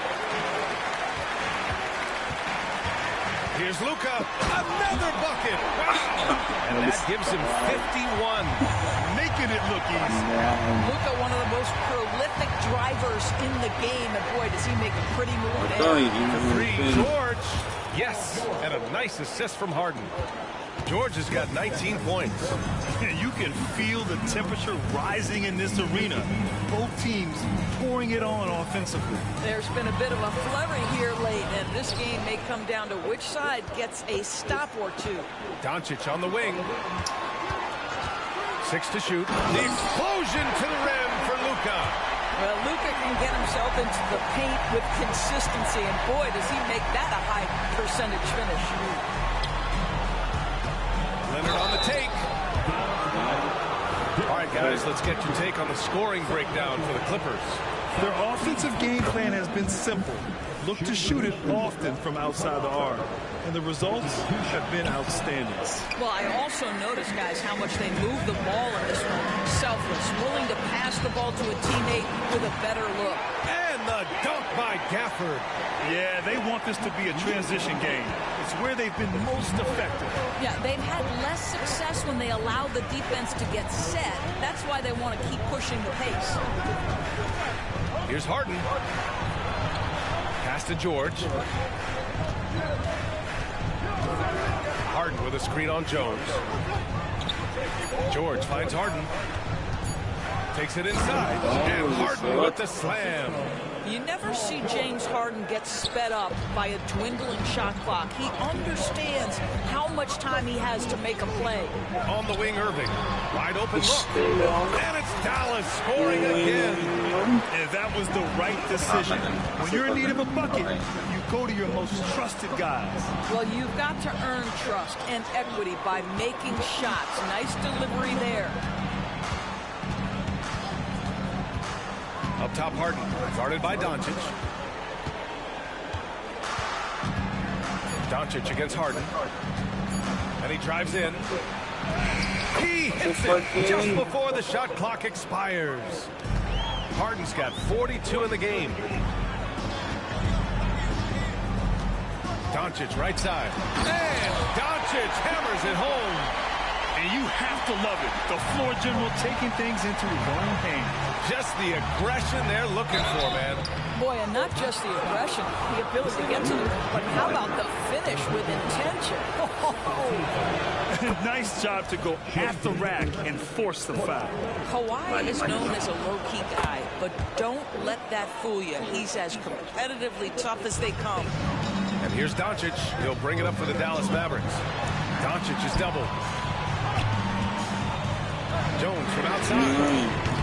Here's Luka. Another bucket. Wow. And that gives him 51. Making it look easy. Luka, one of the most prolific drivers in the game, and boy, does he make a pretty move there. The three, George. Yes, and a nice assist from Harden. George has got 19 points. You can feel the temperature rising in this arena. Both teams pouring it on offensively. There's been a bit of a flurry here late, and this game may come down to which side gets a stop or two. Doncic on the wing. 6 to shoot. The explosion to the rim for Luka. Well, Luka can get himself into the paint with consistency, and boy, does he make that a high percentage finish. Leonard on the take. All right, guys, let's get your take on the scoring breakdown for the Clippers. Their offensive game plan has been simple. Look to shoot it often from outside the arc. And the results have been outstanding. Well, I also noticed, guys, how much they move the ball in this one. Selfless, willing to pass the ball to a teammate with a better look. And the dunk by Gafford. Yeah, they want this to be a transition game. It's where they've been most effective. Yeah, they've had less success when they allow the defense to get set. That's why they want to keep pushing the pace. Here's Harden. Pass to George. Harden with a screen on Jones. George finds Harden. Takes it inside. And Harden with the slam. You never see James Harden get sped up by a dwindling shot clock. He understands how much time he has to make a play. On the wing, Irving. Wide open look. And it's Dallas scoring again. And that was the right decision. When you're in need of a bucket, you go to your most trusted guys. Well, you've got to earn trust and equity by making shots. Nice delivery there. Up top, Harden, guarded by Doncic. Doncic against Harden. And he drives in. He hits it just before the shot clock expires. Harden's got 42 in the game. Doncic right side. And Doncic hammers it home. And you have to love it. The floor general taking things into his own hands. Just the aggression they're looking for, man. Boy, and not just the aggression, the ability to get to the rim, but how about the finish with intention? Nice job to go off the rack and force the foul. Kawhi is known as a low-key guy, but don't let that fool you. He's as competitively tough as they come. And here's Doncic. He'll bring it up for the Dallas Mavericks. Doncic is doubled. Jones from outside.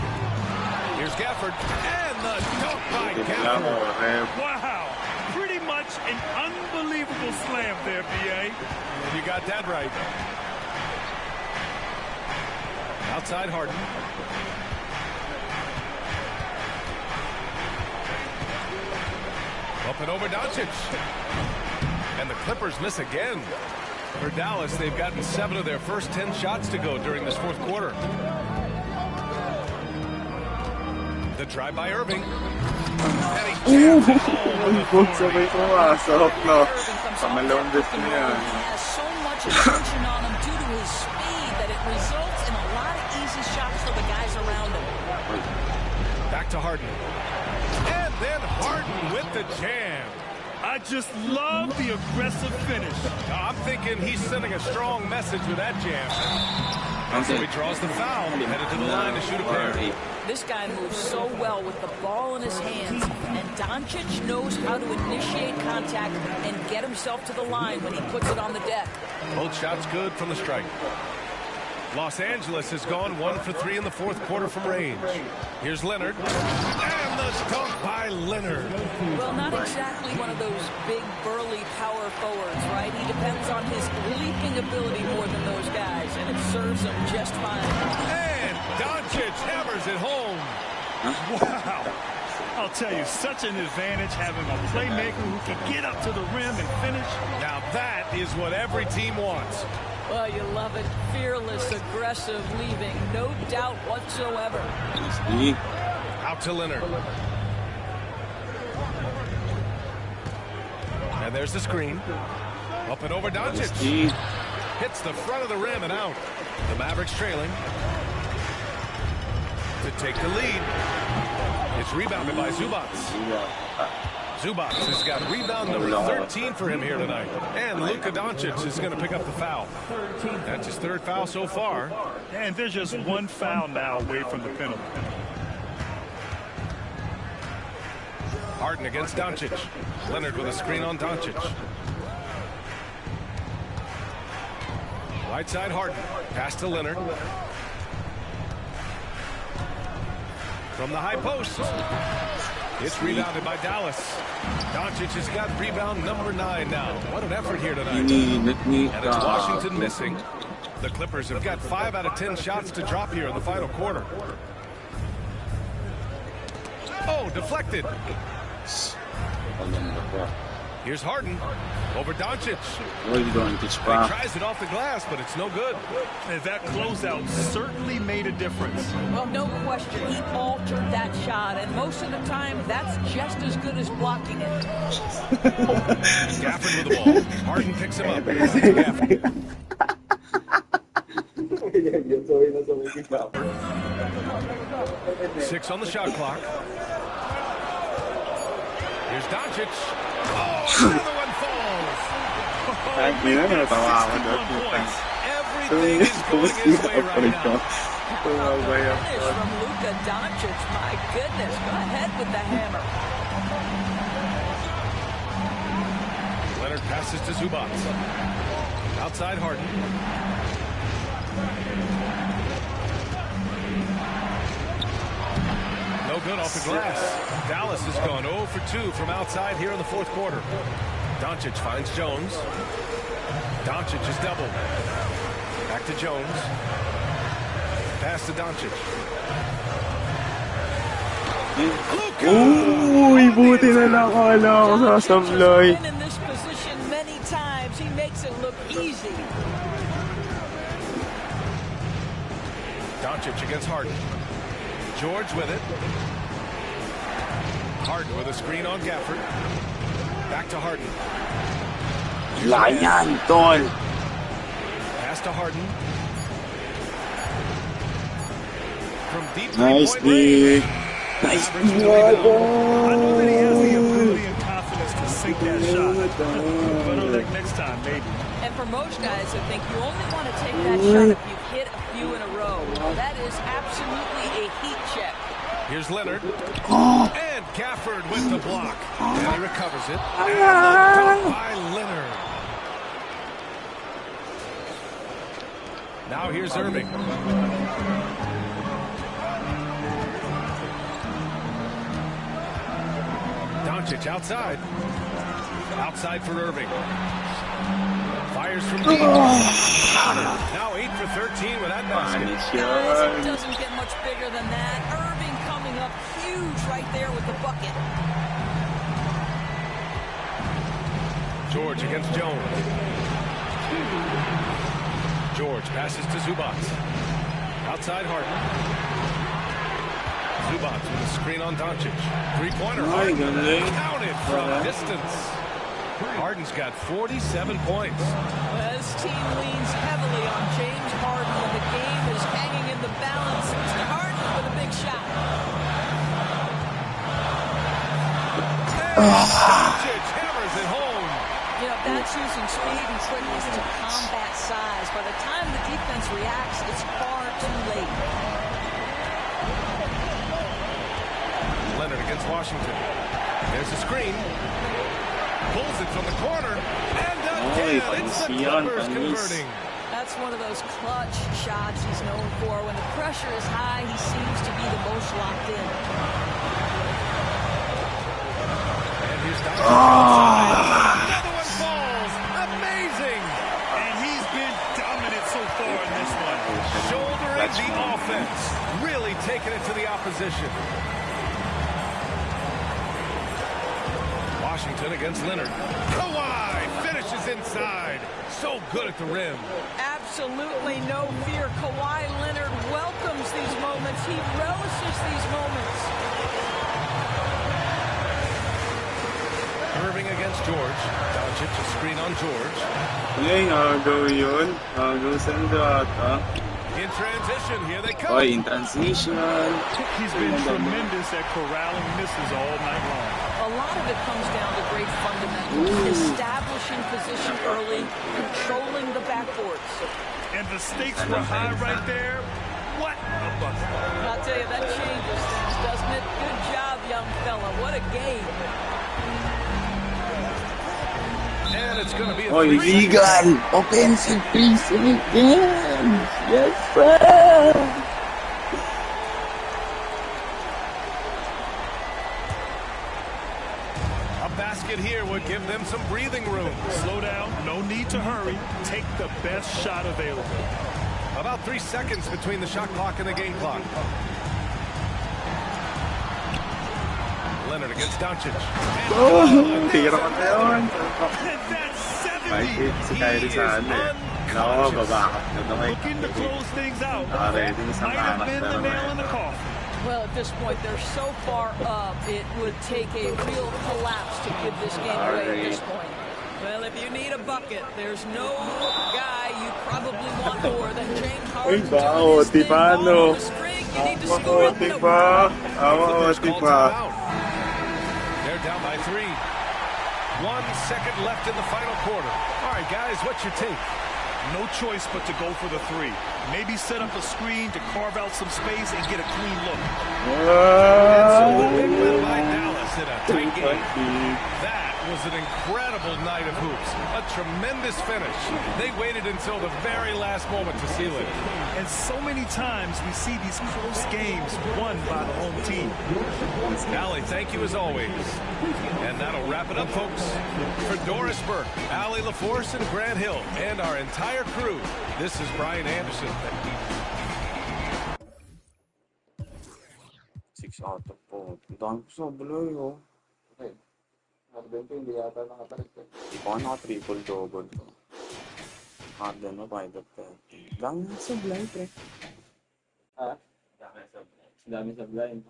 Here's Gafford. And the dunk by Gafford. Wow. Pretty much an unbelievable slam there, B.A. You got that right. Outside Harden. Up and over Doncic. And the Clippers miss again. For Dallas, they've gotten 7 of their first 10 shots to go during this fourth quarter. The drive by Irving. And he jams it home with authority. Pumasok, no. Pamalong this He niya. has so much attention on him due to his speed that it results in a lot of easy shots for the guys around him. Back to Harden. And then Harden with the jam. I just love the aggressive finish. I'm thinking he's sending a strong message with that jam. And so he draws the foul, headed to the line to shoot a pair. This guy moves so well with the ball in his hands, and Doncic knows how to initiate contact and get himself to the line when he puts it on the deck. Both shots good from the strike. Los Angeles has gone 1 for 3 in the fourth quarter from range. Here's Leonard. And the dunk by Leonard. Well, not exactly one of those big, burly power forwards, right? He depends on his leaping ability more than those guys, and it serves him just fine. And Doncic hammers it home. Wow. I'll tell you, such an advantage having a playmaker who can get up to the rim and finish. Now that is what every team wants. Well, you love it. Fearless, aggressive, leaving. No doubt whatsoever. Out to Leonard. And there's the screen. Up and over Doncic. Hits the front of the rim and out. The Mavericks trailing to take the lead. It's rebounded by Zubac. Zubac has got rebound number 13 for him here tonight. And Luka Doncic is going to pick up the foul. That's his third foul so far. And there's just one foul now away from the penalty. Harden against Doncic. Leonard with a screen on Doncic. Right side Harden. Pass to Leonard. From the high post. It's rebounded by Dallas. Doncic has got rebound number 9 now. What an effort here tonight. And it's Washington missing. The Clippers have got 5 out of 10 shots to drop here in the final quarter. Oh, deflected. Here's Harden over Doncic. He tries it off the glass, but it's no good. And that closeout certainly made a difference. Well, no question. He altered that shot, and most of the time, that's just as good as blocking it. Gafford with the ball. Harden picks him up. Gafford. 6 on the shot clock. Here's Doncic. Oh, another one falls. Everything is going his way right now. Finish from Luka Doncic. My goodness. Go ahead with the hammer. Leonard passes to Zubac. Outside Harden. No good off the glass. Dallas has gone 0 for 2 from outside here in the fourth quarter. Doncic finds Jones. Doncic is doubled. Back to Jones. Pass to Doncic. Uy, buti na lang ako sasablay. Been in this position many times. He makes it look easy. Doncic against Harden. George with it. Harden with a screen on Gafford. Back to Harden. Layan, tol. Pass to Harden. From deep Nice three-point range. Nice I know that he has the ability and confidence to sink that shot. Better luck next time, maybe. And for most guys, I think you only want to take that shot if you've hit a few in a row. That is absolutely a heat check. Here's Leonard. And Gafford with the block. And he recovers it. And the dunk by Leonard. Now here's Irving. Doncic outside. Outside for Irving. Fires from deep. Now 8 for 13 with that basket. Guys, it doesn't get much bigger than that. Irving coming up huge right there with the bucket. George against Jones. George passes to Zubac. Outside Harden. Zubac with a screen on Doncic. Three-pointer. Harden counted from distance. Harden's got 47 points. Well, his team leans heavily on James Harden when the game is hanging in the balance. Mr. Harden with a big shot. Doncic hammers it home. You know, that's using speed and quickness to combat size. By the time the defense reacts, it's far too late. Leonard against Washington. There's a screen. Pulls it from the corner. And again, it's the Clippers converting. That's one of those clutch shots he's known for. When the pressure is high, he seems to be the most locked in. And here's Doncic outside. Another one falls. Amazing. And he's been dominant so far in this one. Shouldering the offense. Really taking it to the opposition. Washington against Leonard. Kawhi finishes inside. So good at the rim. Absolutely no fear. Kawhi Leonard welcomes these moments. He relishes these moments. Irving against George. Doncic, a screen on George. Ngayon, agaw yun. Agaw Sandata. In transition, here they come. Oy, in transition. He's been tremendous at corralling misses all night long. A lot of it comes down to great fundamentals. Establishing position early, controlling the backboards. And the stakes were high right there. What a bucket. I'll tell you, that changes things, doesn't it? Good job, young fella. What a game. And it's going to be a Oy, three. legal! Offensive 3 seconds! Yes, sir! A basket here would give them some breathing room. Slow down. No need to hurry. Take the best shot available. About 3 seconds between the shot clock and the game clock. Leonard against Doncic. Oh, tira ka na yun. And that's 70. Kahit si Kyrie sa ano eh. Nako, babakap na naman. Looking to close things out. Nakaready na sa Might have been the karakter nail in the na coffin. Well, at this point, they're so far up, it would take a real collapse to give this game away at this point. Well, if you need a bucket, there's no guy you probably want more than James Harden to do his thing on the string. You need to score up the pa. Clippers Oti call pa. timeout. They're down by 3. 1 second left in the final quarter. All right, guys, what's your take? No choice but to go for the 3. Maybe set up a screen to carve out some space and get a clean look. And so the big win by Dallas in a tight game. That was an incredible night of hoops. A tremendous finish. They waited until the very last moment to seal it. And so many times we see these close games won by the home team. Allie, thank you as always. And that'll wrap it up, folks. For Doris Burke, Allie LaForce, and Grant Hill, and our entire crew, this is Brian Anderson. 6 out of 4. Ang dami ko sa buloy, oh. Okay. Harden ko hindi yata nakatarik. Hindi ko naka-triple-double ko. Harden mo, 5 of 30. Dami na sa blind, pre. Ha? Dami sa blind.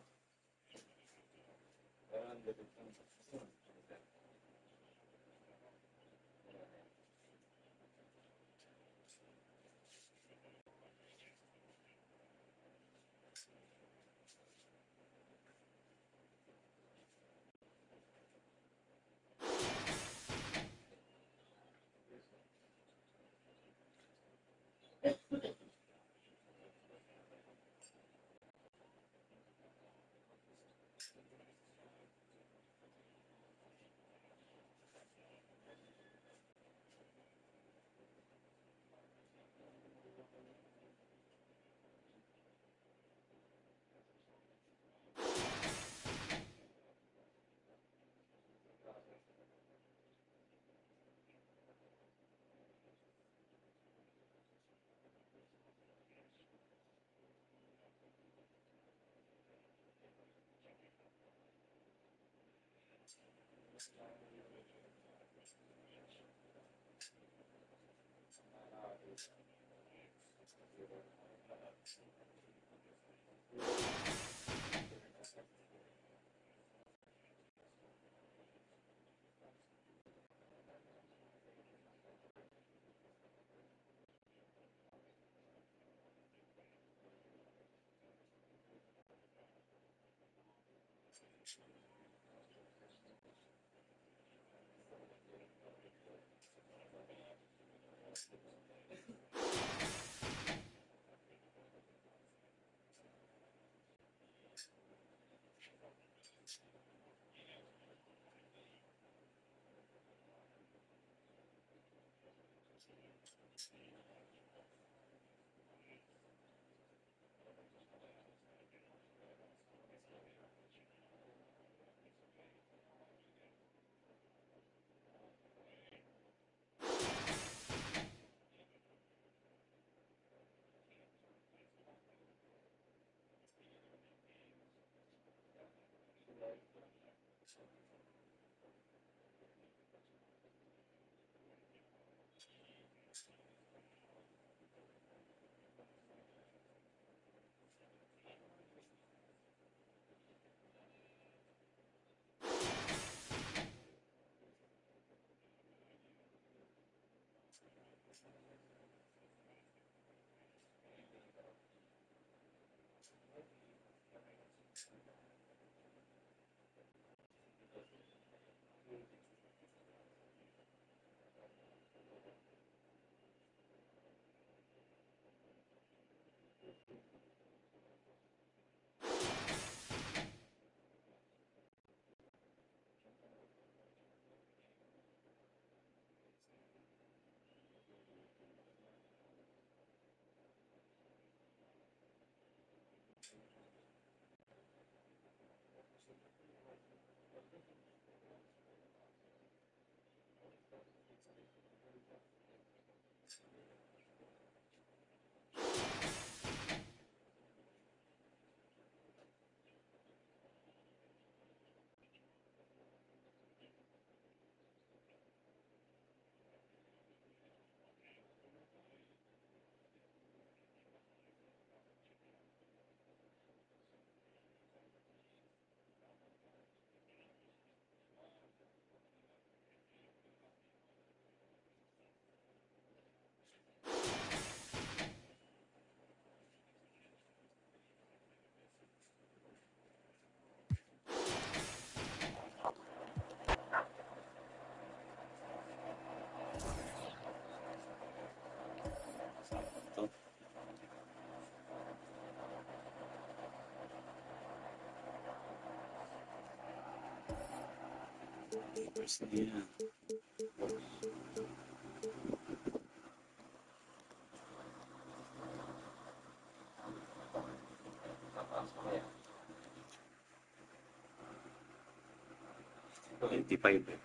Tapers na yan.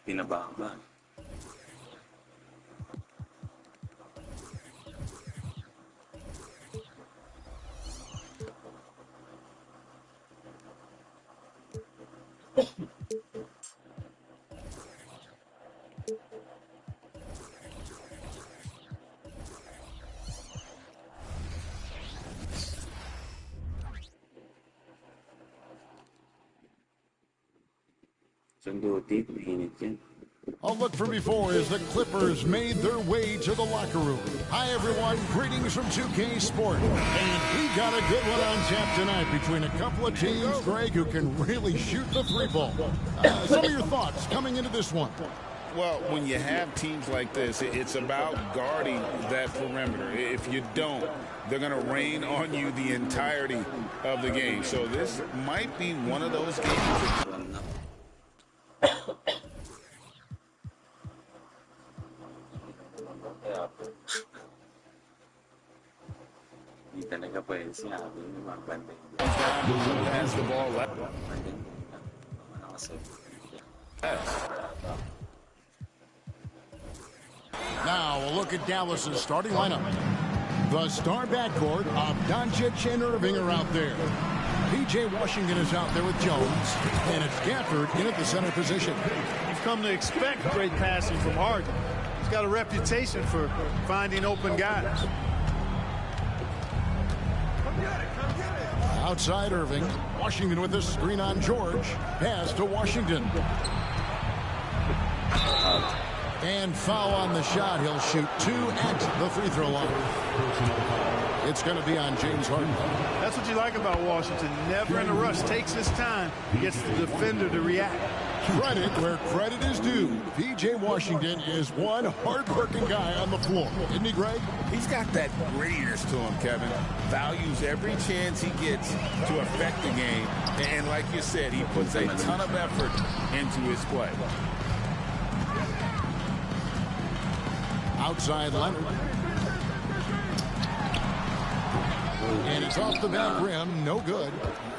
Pinababa. Sundo deep, mainit yan. A look from before as the Clippers made their way to the locker room. Hi, everyone. Greetings from 2K Sport. And we got a good one on tap tonight between a couple of teams, Greg, who can really shoot the three ball. Some of your thoughts coming into this one. Well, when you have teams like this, it's about guarding that perimeter. If you don't, they're going to rain on you the entirety of the game. So this might be one of those games. Hindi talaga pwede sinabi yung mga banda. Has the ball left. Now, a look at Dallas's starting lineup. The star backcourt of Doncic and Irving are out there. P.J. Washington is out there with Jones, and it's Gafford in at the center position. You've come to expect great passing from Harden. He's got a reputation for finding open guys. Outside Irving, Washington with the screen on George. Pass to Washington. And foul on the shot. He'll shoot 2 at the free throw line. It's going to be on James Harden. That's what you like about Washington. Never in a rush. Takes his time. Gets the defender to react. Credit where credit is due. P.J. Washington is one hard-working guy on the floor. Isn't he, Greg? He's got that grittiness to him, Kevin. Values every chance he gets to affect the game. And like you said, he puts a ton of effort into his play. Outside Leonard. And it's off the back rim. No good.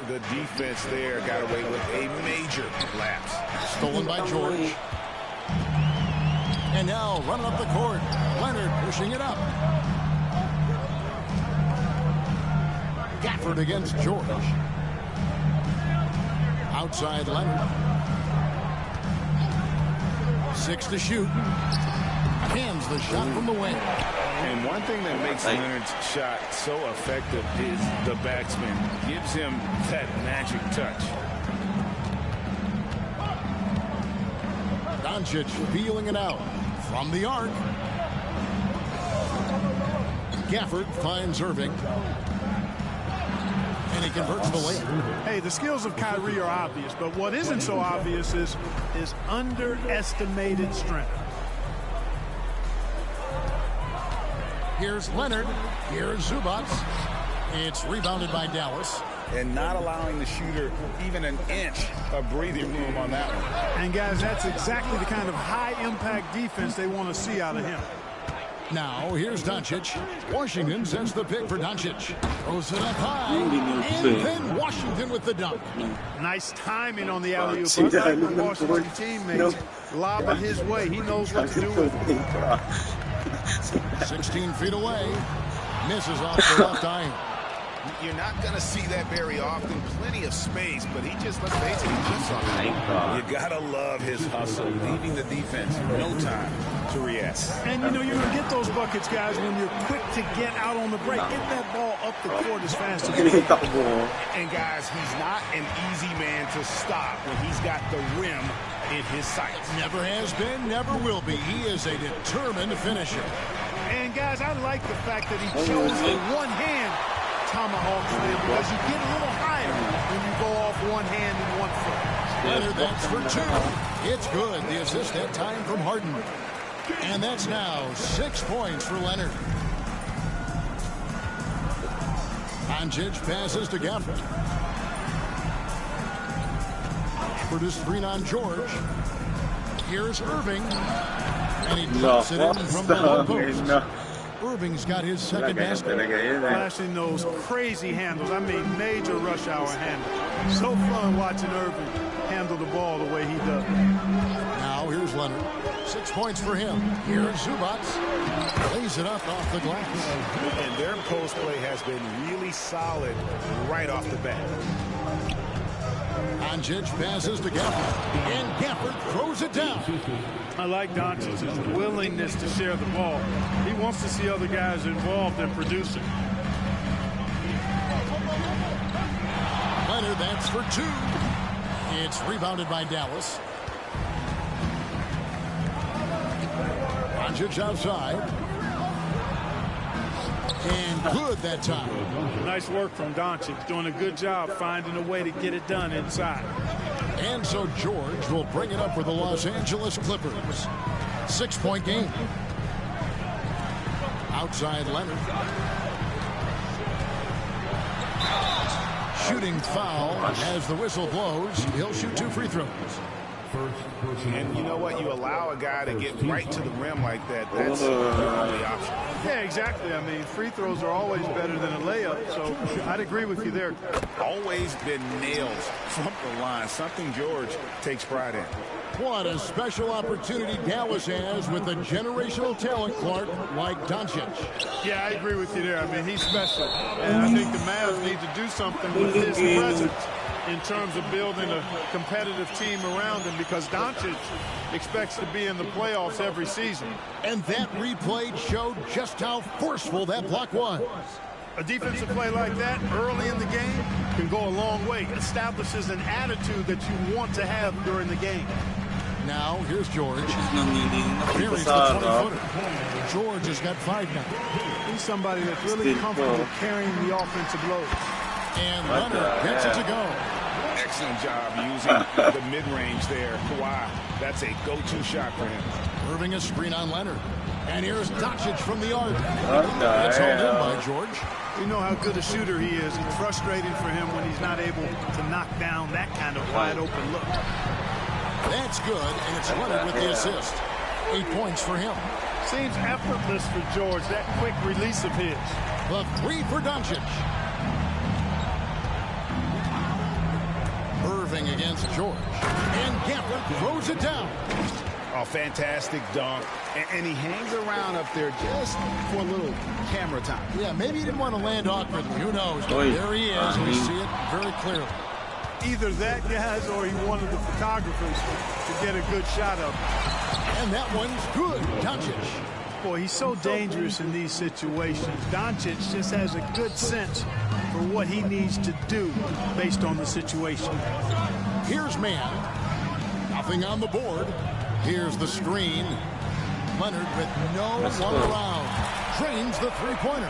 The defense there got away with a major lapse. Stolen by George. And now running up the court. Leonard pushing it up. Gafford against George. Outside Leonard. 6 to shoot. Hands the shot from the wing. And one thing that makes Leonard's shot so effective is the backspin. Gives him that magic touch. Doncic feeling it out from the arc. Gafford finds Irving. And he converts the layup. Hey, the skills of Kyrie are obvious, but what isn't so obvious is his underestimated strength. Here's Leonard. Here's Zubats. It's rebounded by Dallas. And not allowing the shooter even an inch of breathing room on that one. And, guys, that's exactly the kind of high-impact defense they want to see out of him. Now, here's Doncic. Washington sends the pick for Doncic. Throws it up high. And then Washington with the dunk. Nice timing on the alley-oop. Unlike the Washington teammates, lobbing his way. He knows what to do with it. 16 feet away. Misses off the left iron. You're not going to see that very often. Plenty of space, but he just, let's face it, he just on it. You got to love his hustle, leaving the defense no time to react. And, you know, you're going to get those buckets, guys, when you're quick to get out on the break. Get that ball up the court as fast as you can. And, guys, he's not an easy man to stop when he's got the rim in his sights. Never has been, never will be. He is a determined finisher. And, guys, I like the fact that he chose the one-hand tomahawk slam because you get a little higher when you go off one hand and one foot. Leonard, that's for two. It's good. The assist that time from Harden. And that's now 6 points for Leonard. Doncic passes to Gafford. For the screen on George. Here's Irving. And he drops it in from the low post. Irving's got his second basket. Flashing those crazy handles. I mean, major rush hour handle. So fun watching Irving handle the ball the way he does. Now here's Leonard. 6 points for him. Here's Zubats. Lays it up off the glass. And their post play has been really solid right off the bat. Doncic passes to Gafford. And Gafford throws it down. I like Doncic's willingness to share the ball. He wants to see other guys involved in producing. Leonard, that's for two. It's rebounded by Dallas. Doncic outside. And good that time. Nice work from Doncic. Doing a good job finding a way to get it done inside. And so George will bring it up for the Los Angeles Clippers. 6-point game. Outside Leonard. Shooting foul as the whistle blows. He'll shoot 2 free throws. And you know what? You allow a guy to get right to the rim like that. That's your only option. Yeah, exactly. I mean, free throws are always better than a layup, so I'd agree with you there. Always been nails from the line, something George takes pride in. What a special opportunity Dallas has with a generational talent, Clark, like Doncic. Yeah, I agree with you there. I mean, he's special. And I think the Mavs need to do something with his presence in terms of building a competitive team around him because Doncic expects to be in the playoffs every season. And that replay showed just how forceful that block was. A defensive play like that early in the game can go a long way. It establishes an attitude that you want to have during the game. Now, here's George. Buries the 20-footer. George has got 5 now. He's somebody that's really comfortable carrying the offensive load. And Leonard gets it to go. Excellent job using the mid-range there. Kawhi, that's a go-to shot for him. Irving a screen on Leonard. And here's Doncic from the arc. It's held in by George. You know how good a shooter he is. It's frustrating for him when he's not able to knock down that kind of wide-open look. That's good, and it's Leonard with the assist. 8 points for him. Seems effortless for George, that quick release of his. The 3 for Doncic. Irving against George. And Gafford throws it down. Oh, fantastic dunk. And he hangs around up there just for a little camera time. Yeah, maybe he didn't want to land awkwardly. Who knows? But there he is. We see it very clearly. Either that, guys, or he wanted the photographers to get a good shot of him. And that one's good. Doncic. Boy, he's so dangerous in these situations. Doncic just has a good sense for what he needs to do based on the situation. Here's man. Nothing on the board. Here's the screen. Leonard with no one around. Drains the 3-pointer.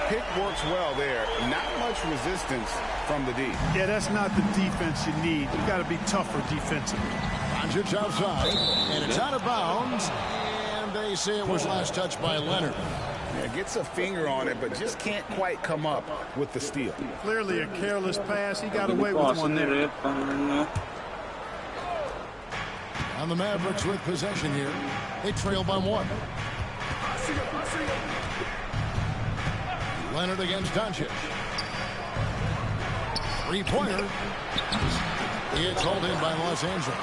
Pick works well there. Not much resistance from the D. Yeah, that's not the defense you need. You got to be tougher defensively. Doncic outside, and it's out of bounds. And they say it was last touched by Leonard. Yeah, gets a finger on it, but just can't quite come up with the steal. Clearly a careless pass. He got away with one there. And the Mavericks with possession here. They trail by 1. Leonard against Doncic. Three-pointer. It's hauled in by Los Angeles.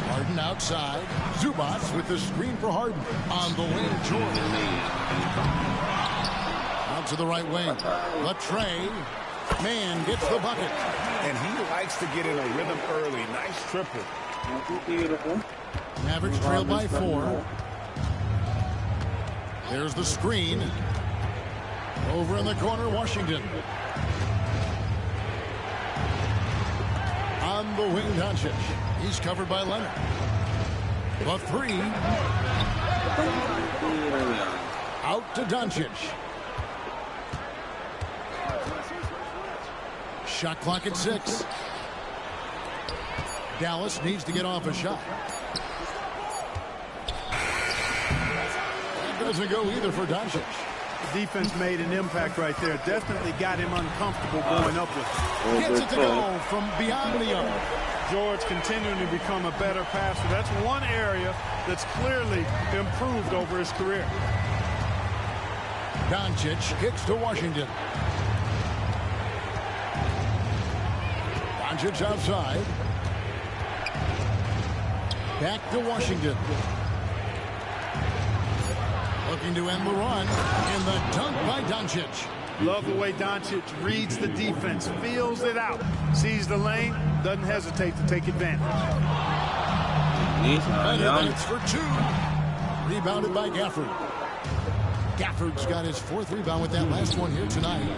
Harden outside. Zubac with the screen for Harden. On the wing, Jordan. Out to the right wing. Latrey. Man gets the bucket. And he likes to get in a rhythm early. Nice triple. Mavericks trail by 4. There's the screen. Over in the corner, Washington. On the wing, Doncic. He's covered by Leonard. The 3. Out to Doncic. Shot clock at 6. Dallas needs to get off a shot. That doesn't go either for Doncic. The defense made an impact right there. Definitely got him uncomfortable going up with it. Gets it to go from beyond the arc. George continuing to become a better passer. That's one area that's clearly improved over his career. Doncic kicks to Washington. Doncic outside. Back to Washington. Looking to end the run. And the dunk by Doncic. Love the way Doncic reads the defense, feels it out, sees the lane, doesn't hesitate to take advantage. That's for 2. Rebounded by Gafford. Gafford's got his 4th rebound with that last one here tonight.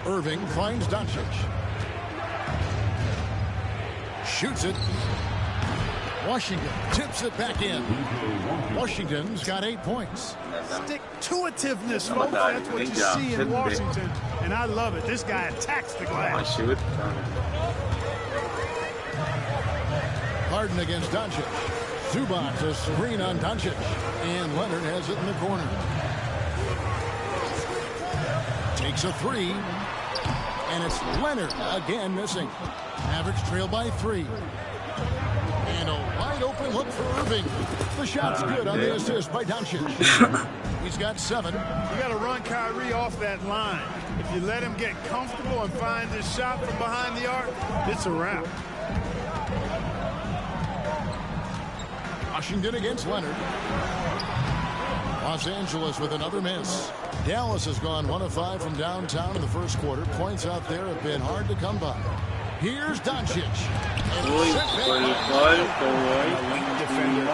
Irving finds Doncic. Shoots it. Washington tips it back in. Washington's got 8 points. Stick-to-itiveness, folks. That's what you see in Washington, and I love it. This guy attacks the glass. Harden against Doncic. Zubac, a screen on Doncic. And Leonard has it in the corner. Takes a 3. And it's Leonard again missing. Mavericks trail by 3. And a wide open look for Irving. The shot's good on the assist by Doncic. He's got 7. You got to run Kyrie off that line. If you let him get comfortable and find his shot from behind the arc, it's a wrap. Washington against Leonard. Los Angeles with another miss. Dallas has gone 1 of 5 from downtown in the first quarter. Points out there have been hard to come by. Here's Doncic. A wing defender.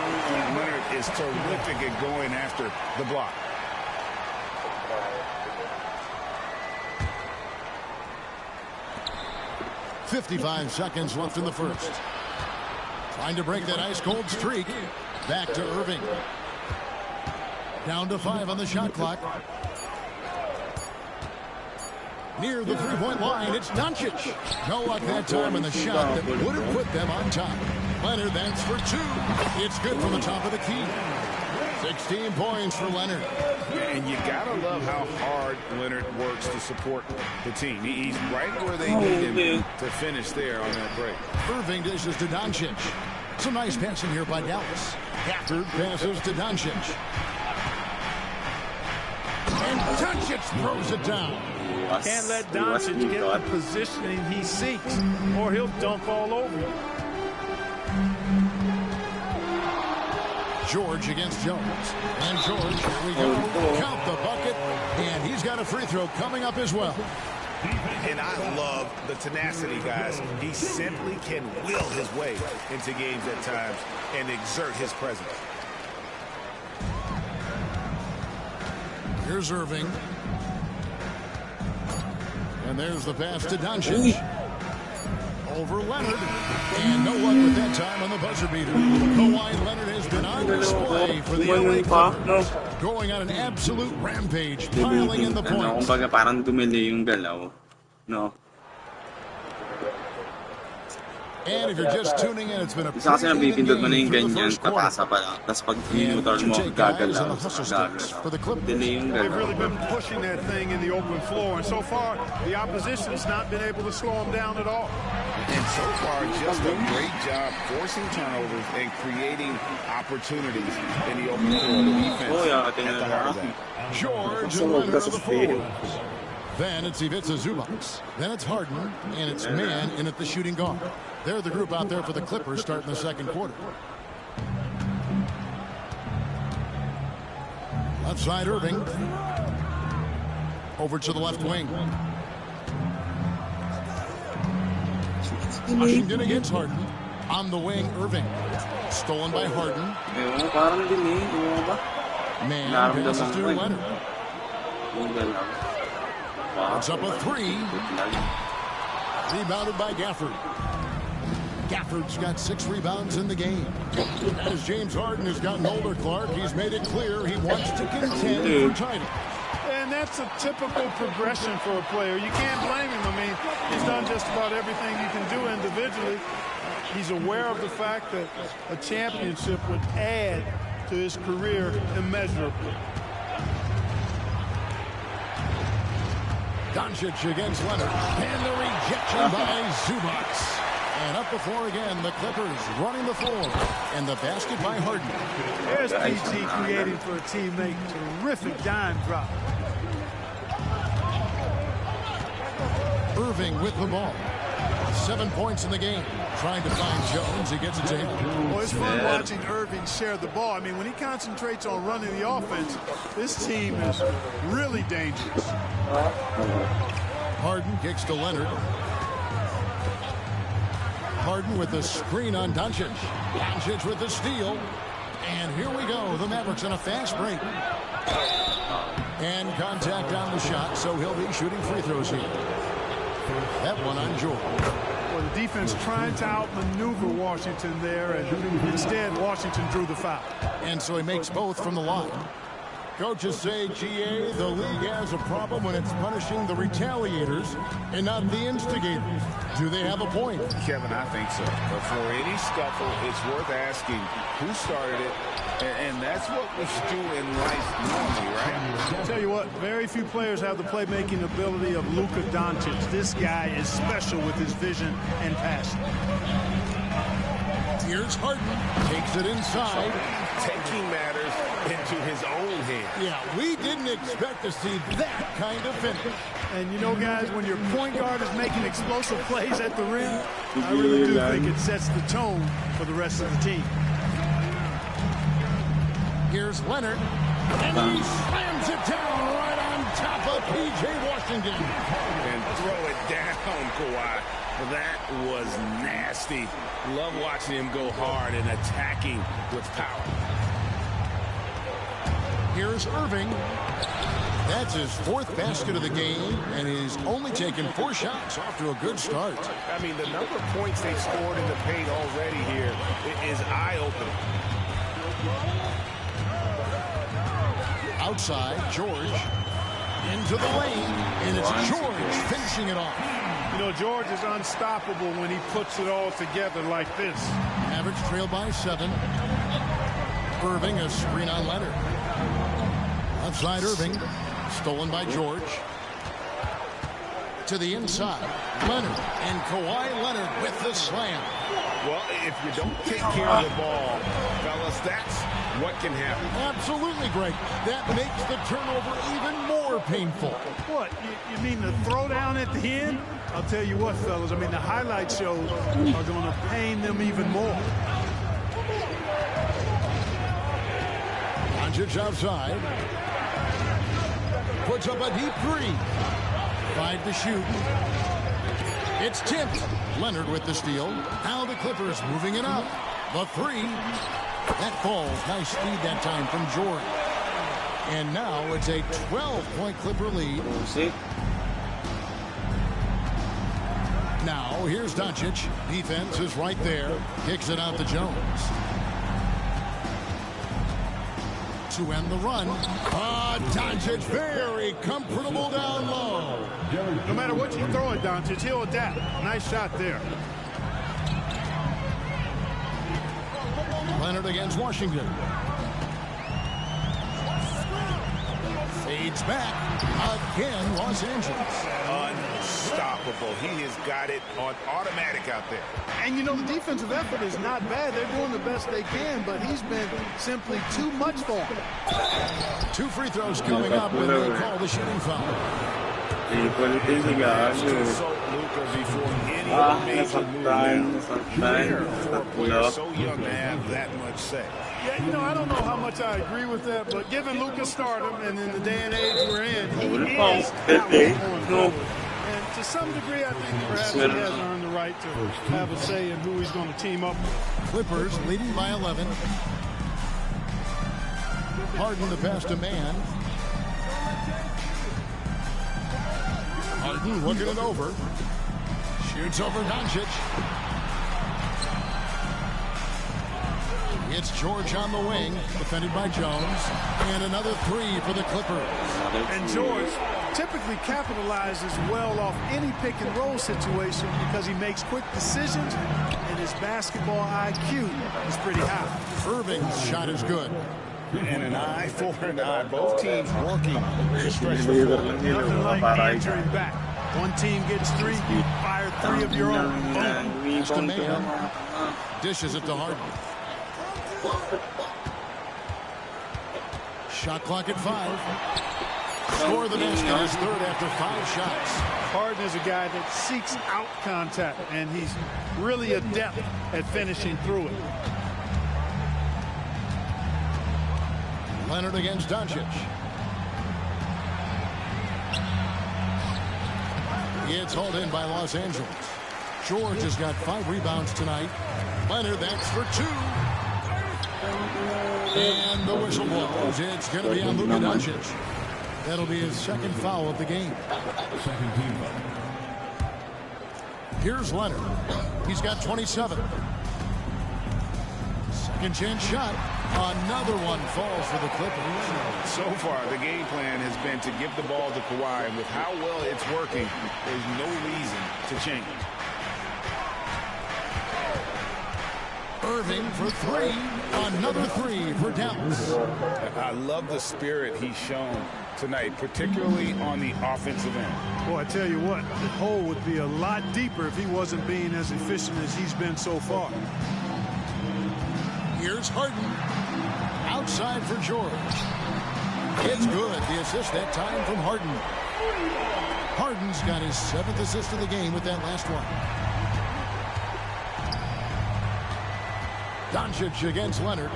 Leonard is terrific at going after the block. .55 seconds left in the first. Trying to break that ice-cold streak. Back to Irving. Down to 5 on the shot clock. Near the three-point line, it's Doncic. No luck that time in the shot that would have put them on top. Leonard, that's for 2. It's good from the top of the key. 16 points for Leonard. And you gotta love how hard Leonard works to support the team. He's right where they need him to finish there on that break. Irving dishes to Doncic. Some nice passing here by Dallas. Gafford passes to Doncic. And Doncic throws it down. Can't let Doncic get the positioning he seeks, or he'll dunk all over you. George against Jones. And George, here we go. Count the bucket. And he's got a free throw coming up as well. And I love the tenacity, guys. He simply can will his way into games at times and exert his presence. Here's Irving. And there's the pass to Doncic. Over Leonard. And no luck with that time on the buzzer beater. Kawhi Leonard has been on display for the LA Clippers. Going on an absolute rampage, piling in the points. And if you're just tuning in, it's been a Isa kasi pretty even napipindot mo na game yung through the ganyan, first quarter. papasa pa lang. Tapos pag And neutral mo, two take guys in the gagalaw. hustle sticks for the Clippers. Delay yung They've really galaw. been pushing that thing in the open floor, and so far, the opposition's not been able to slow them down at all. And so far, just a great job forcing turnovers and creating opportunities in the open floor. The defense Oh, yeah, at the heart of that. George and Leonard are the forwards. Then it's Ivica Zubac. Then it's Harden, and it's Man in at the shooting guard. They're the group out there for the Clippers starting the second quarter. Left side, Irving. Over to the left wing. Washington against Harden. On the wing, Irving. Stolen by Harden. Ewan, parang delay. Ewan ba? Man Naramdaman passes to ko eh. Leonard. Yung galaw. It's up a three. Rebounded by Gafford. Gafford's got 6 rebounds in the game. As James Harden has gotten older, Clark, he's made it clear he wants to contend for titles. And that's a typical progression for a player. You can't blame him. I mean, he's done just about everything you can do individually. He's aware of the fact that a championship would add to his career immeasurably. Doncic against Leonard. And the rejection by Zubac. And up the floor again, the Clippers running the floor. And the basket by Harden. There's PG creating for a teammate. Terrific dime drop. Irving with the ball. 7 points in the game. Trying to find Jones. He gets it to him. Well, it's fun watching Irving share the ball. I mean, when he concentrates on running the offense, this team is really dangerous. Harden kicks to Leonard. Harden with the screen on Doncic. Doncic with the steal. And here we go. The Mavericks on a fast break. And contact on the shot, so he'll be shooting free throws here. That one on George. Well, the defense trying to outmaneuver Washington there, and instead Washington drew the foul. And so he makes both from the line. Coaches say, GA, the league has a problem when it's punishing the retaliators and not the instigators. Do they have a point? Kevin, I think so. But for any scuffle, it's worth asking who started it, and that's what we do in life normally, right? I'll tell you what, very few players have the playmaking ability of Luka Doncic. This guy is special with his vision and passion. Here's Harden. Takes it inside. Taking matters into his own hands. Yeah, we didn't expect to see that kind of finish. And you know, guys, when your point guard is making explosive plays at the rim, I really do think it sets the tone for the rest of the team. Here's Leonard. And he slams it down right on top of P.J. Washington. And throw it down, Kawhi. That was nasty. Love watching him go hard and attacking with power. Here's Irving. That's his 4th basket of the game, and he's only taken 4 shots. Off to a good start. I mean, the number of points they've scored in the paint already here is eye-opening. Outside, George. Into the lane, and it's George finishing it off. You know, George is unstoppable when he puts it all together like this. Mavericks trail by 7. Irving, a screen on Leonard. Outside Irving. Stolen by George. To the inside. Leonard. And Kawhi Leonard with the slam. Well, if you don't take care of the ball, fellas, that's what can happen. Absolutely, Greg. That makes the turnover even more painful. What? You mean the throwdown at the end? I'll tell you what, fellas. I mean, the highlight shows are going to pain them even more. Doncic outside. Puts up a deep 3. 5 to shoot. It's tipped. Leonard with the steal. Now the Clippers moving it up. The 3. That falls. Nice speed that time from George. And now it's a 12-point Clipper lead. Now here's Doncic. Defense is right there. Kicks it out to Jones. To end the run. Doncic very comfortable down low. No matter what you throw at Doncic, he'll adapt. Nice shot there. Leonard against Washington. Fades back. Again, Los Angeles. Unstoppable. He has got it on automatic out there. And, you know, the defensive effort is not bad. They're doing the best they can, but he's been simply too much for him. 2 free throws coming up, and they call the shooting foul. So young to have that much say. Yeah, you know, I don't know how much I agree with that, but given Luka's stardom and in the day and age we're in, he is going forward. And to some degree, I think perhaps he has earned the right to have a say in who he's going to team up with. Clippers leading by 11. Harden the pass to man. Harden looking it over. Shoots over Doncic. It's George on the wing, defended by Jones. And another 3 for the Clippers. And George typically capitalizes well off any pick and roll situation because he makes quick decisions and his basketball IQ is pretty high. Irving's shot is good. And an eye for an eye. Both teams working to stretch the floor. Nothing like answering back. One team gets 3, fire 3 of your own. Pass to man. Dishes it to Harden. Shot clock at 5. Score the basket is third after 5 shots. Harden is a guy that seeks out contact, and he's really adept at finishing through it. Leonard against Doncic. It's hauled in by Los Angeles. George has got 5 rebounds tonight. Leonard, that's for 2. And the whistle blows. It's going to be on Luka Doncic. That'll be his second foul of the game. Second team foul. Here's Leonard. He's got 27. Second chance shot. Another one falls for the Clippers. So far, the game plan has been to give the ball to Kawhi, and with how well it's working, there's no reason to change. Irving for 3. Another 3 for Dallas. I love the spirit he's shown tonight, particularly on the offensive end. Boy, I tell you what, the hole would be a lot deeper if he wasn't being as efficient as he's been so far. Here's Harden. Outside for George. It's good. The assist that time from Harden. Harden's got his 7th assist of the game with that last one. Doncic against Leonard.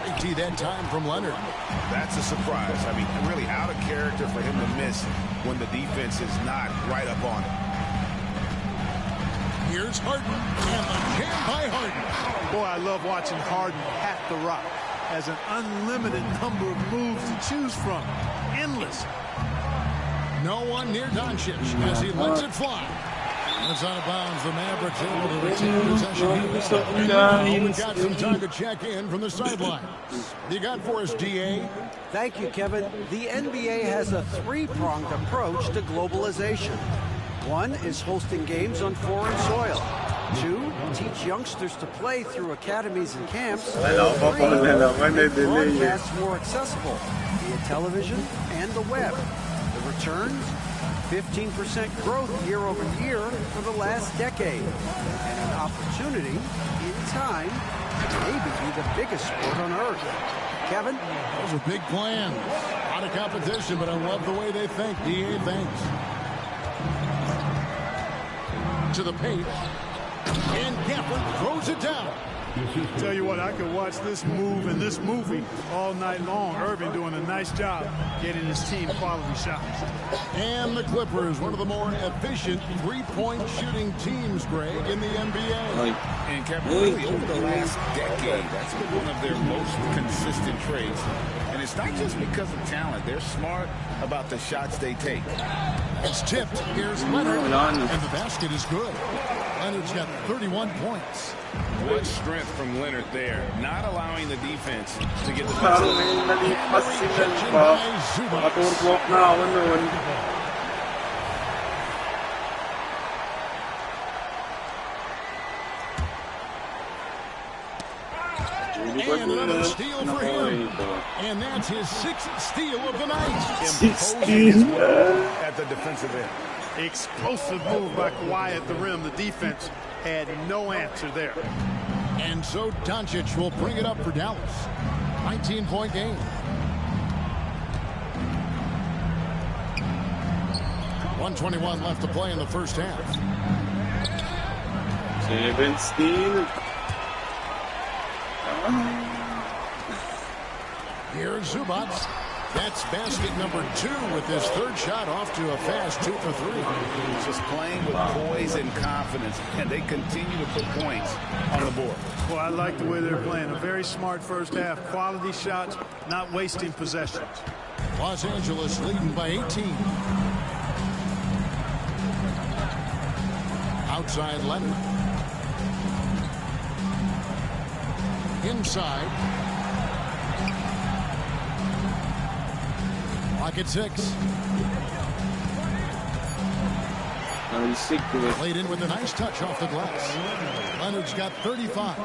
Great tee that time from Leonard. That's a surprise. I mean, really out of character for him to miss when the defense is not right up on it. Here's Harden, and the jam by Harden. Boy, I love watching Harden hat the rock. Has an unlimited number of moves to choose from. Endless. No one near Doncic as he lets it fly. It's out of bounds. The Mavericks able to retain possession. We've got some time to check in from the sidelines. You got for us, DA? Thank you, Kevin. The NBA has a 3-pronged approach to globalization. 1 is hosting games on foreign soil. 2, teach youngsters to play through academies and camps. 3, make broadcasts more accessible via television and the web. The returns? 15% growth year over year for the last decade. And an opportunity, in time, to maybe be the biggest sport on earth. Kevin? Those are big plans. A lot of competition, but I love the way they think. DA thinks. To the paint. And Gafford throws it down. Tell you what, I could watch this move and this movie all night long. Irving doing a nice job getting his team quality shots. And the Clippers, one of the more efficient three-point shooting teams, Greg, in the NBA. And Kevin, really over the last decade, that's been one of their most consistent traits. And it's not just because of talent. They're smart about the shots they take. It's tipped. Here's Leonard. And the basket is good. Leonard's got 31 points. What strength from Leonard there, not allowing the defense to get the best. And that's his 6th steal of the night. Imposing his will at the defensive end. Explosive move by Kawhi at the rim. The defense had no answer there. And so Doncic will bring it up for Dallas. 19-point game. 1:21 left to play in the first half. 7 steal. Here's Zubac. That's basket number 2 with his 3rd shot off to a fast 2 for 3. He's just playing with poise and confidence, and they continue to put points on the board. Well, I like the way they're playing. A very smart first half. Quality shots, not wasting possessions. Los Angeles leading by 18. Outside Leonard. Inside. Clock at 6. Played in with a nice touch off the glass. Leonard's got 35.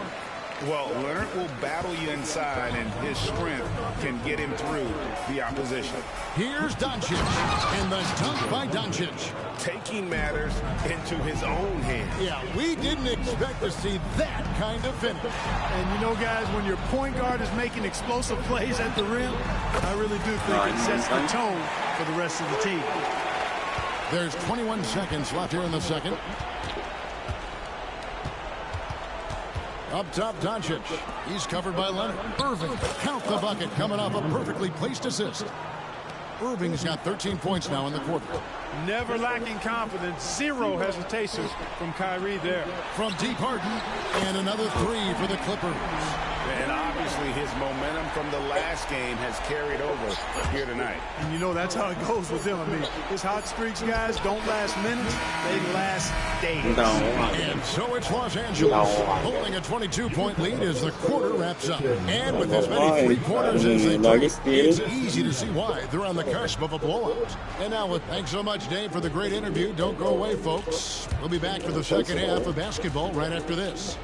Well, Leonard will battle you inside, and his strength can get him through the opposition. Here's Doncic, and the dunk by Doncic. Taking matters into his own hands. Yeah, we didn't expect to see that kind of finish. And you know, guys, when your point guard is making explosive plays at the rim, I really do think it sets the tone for the rest of the team. There's 21 seconds left here in the second. Up top, Doncic. He's covered by Leonard. Irving, count the bucket, coming off a perfectly placed assist. Irving's got 13 points now in the quarter. Never lacking confidence. Zero hesitation from Kyrie there. From deep Harden, and another 3 for the Clippers. And obviously his momentum from the last game has carried over here tonight. And you know that's how it goes with him. I mean, his hot streaks, guys, don't last minutes. They last days. And so it's Los Angeles holding a 22-point lead as the quarter wraps up. And with as many three-pointers as they took, it's easy to see why they're on the cusp of a blowout. And now, thanks so much, Dave, for the great interview. Don't go away, folks. We'll be back for the second half of basketball right after this.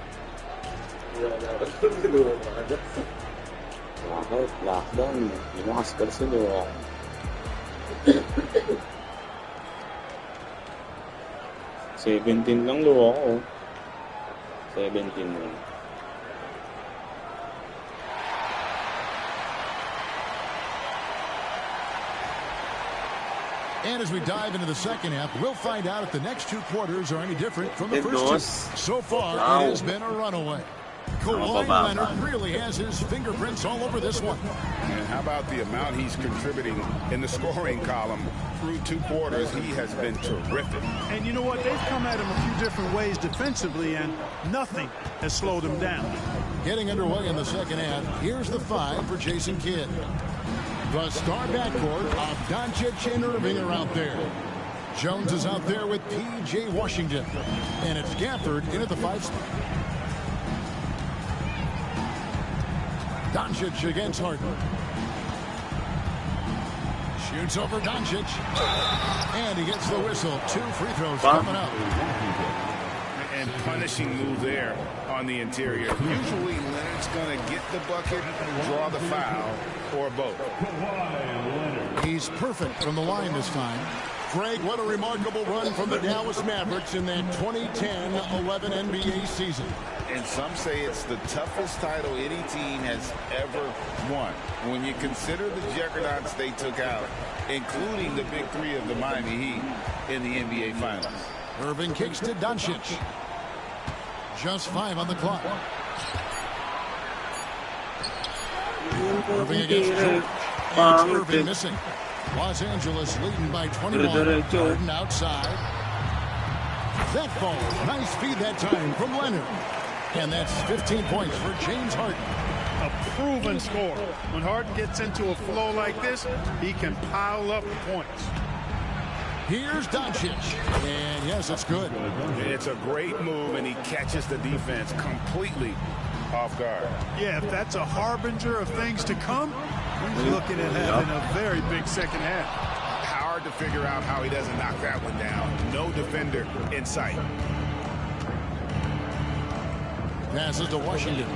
Seventeen lang daw ako. 17 lang. And as we dive into the second half, we'll find out if the next 2 quarters are any different from the first 2. So far, it has been a runaway. Kawhi Leonard really has his fingerprints all over this one. And how about the amount he's contributing in the scoring column through 2 quarters? He has been terrific. And you know what? They've come at him a few different ways defensively, and nothing has slowed him down. Getting underway in the second half, here's the 5 for Jason Kidd. The star backcourt of Doncic and Irving are out there. Jones is out there with P.J. Washington. And it's Gafford in at the 5 spot. Doncic against Harden. Shoots over Doncic. And he gets the whistle. 2 free throws coming up. And punishing move there on the interior. Usually Leonard's going to get the bucket, draw the foul, or both. He's perfect from the line this time. Greg, what a remarkable run from the Dallas Mavericks in that 2010-11 NBA season. And some say it's the toughest title any team has ever won. When you consider the juggernauts they took out, including the big 3 of the Miami Heat in the NBA Finals. Irving kicks to Doncic. Just 5 on the clock. Irving against George. And it's Irving missing. Los Angeles leading by 21. Harden outside. That ball. Nice feed that time from Leonard. And that's 15 points for James Harden. A proven scorer. When Harden gets into a flow like this, he can pile up points. Here's Doncic. And yes, it's good. It's a great move, and he catches the defense completely off guard. Yeah, if that's a harbinger of things to come, he's looking at having a very big second half. Hard to figure out how he doesn't knock that one down. No defender in sight. Passes to Washington.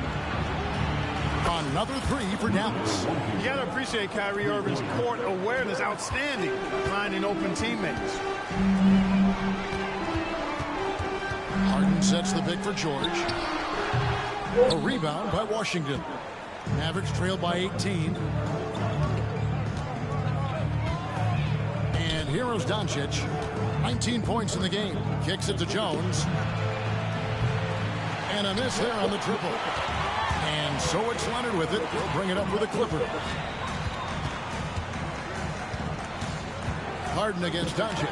Another 3 for Dallas. You got to appreciate Kyrie Irving's court awareness, outstanding, finding open teammates. Harden sets the pick for George. A rebound by Washington. Mavericks trailed by 18. And here's Doncic. 19 points in the game. Kicks it to Jones. And a miss there on the triple. And so it's Leonard with it. He'll bring it up for the Clippers. Harden against Doncic.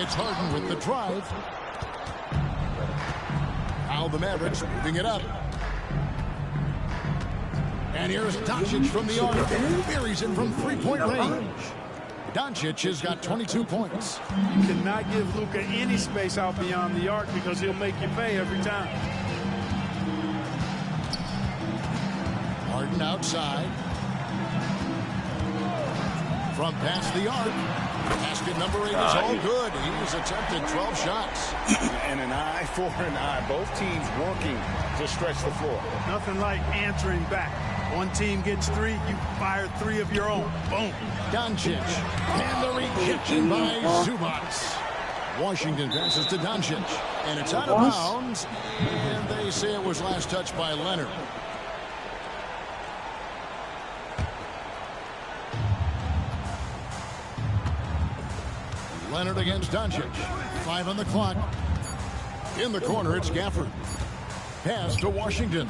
It's Harden with the drive. Now the Mavericks moving it up. And here's Doncic from the arc. Buries it from three-point range. Doncic has got 22 points. You cannot give Luka any space out beyond the arc because he'll make you pay every time. Harden outside. From past the arc. Basket number 8 is all good. He's attempted 12 shots. And an eye for an eye. Both teams working to stretch the floor. Nothing like answering back. One team gets 3, you fire 3 of your own. Boom. Doncic. And the rejection by Zubac. Washington passes to Doncic. And it's out of bounds. And they say it was last touched by Leonard. Leonard against Doncic. 5 on the clock. In the corner, it's Gafford. Pass to Washington.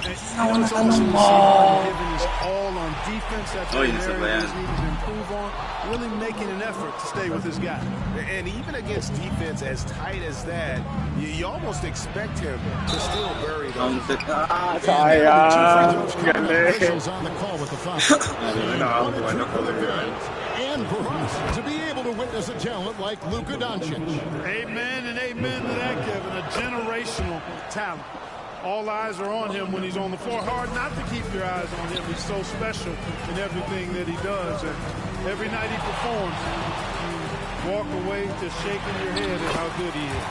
It's awesome to see him giving his all on defense. That's what an area he's needed to improve on. Really making an effort to stay with his guy. And even against defense as tight as that, you almost expect him to still bury those. Officials on the call with the foul. And for us to be able to witness a talent like Luka Doncic. Amen and amen to that, Kevin. A generational talent. All eyes are on him when he's on the floor. Hard not to keep your eyes on him. He's so special in everything that he does. And every night he performs, you walk away just shaking your head at how good he is.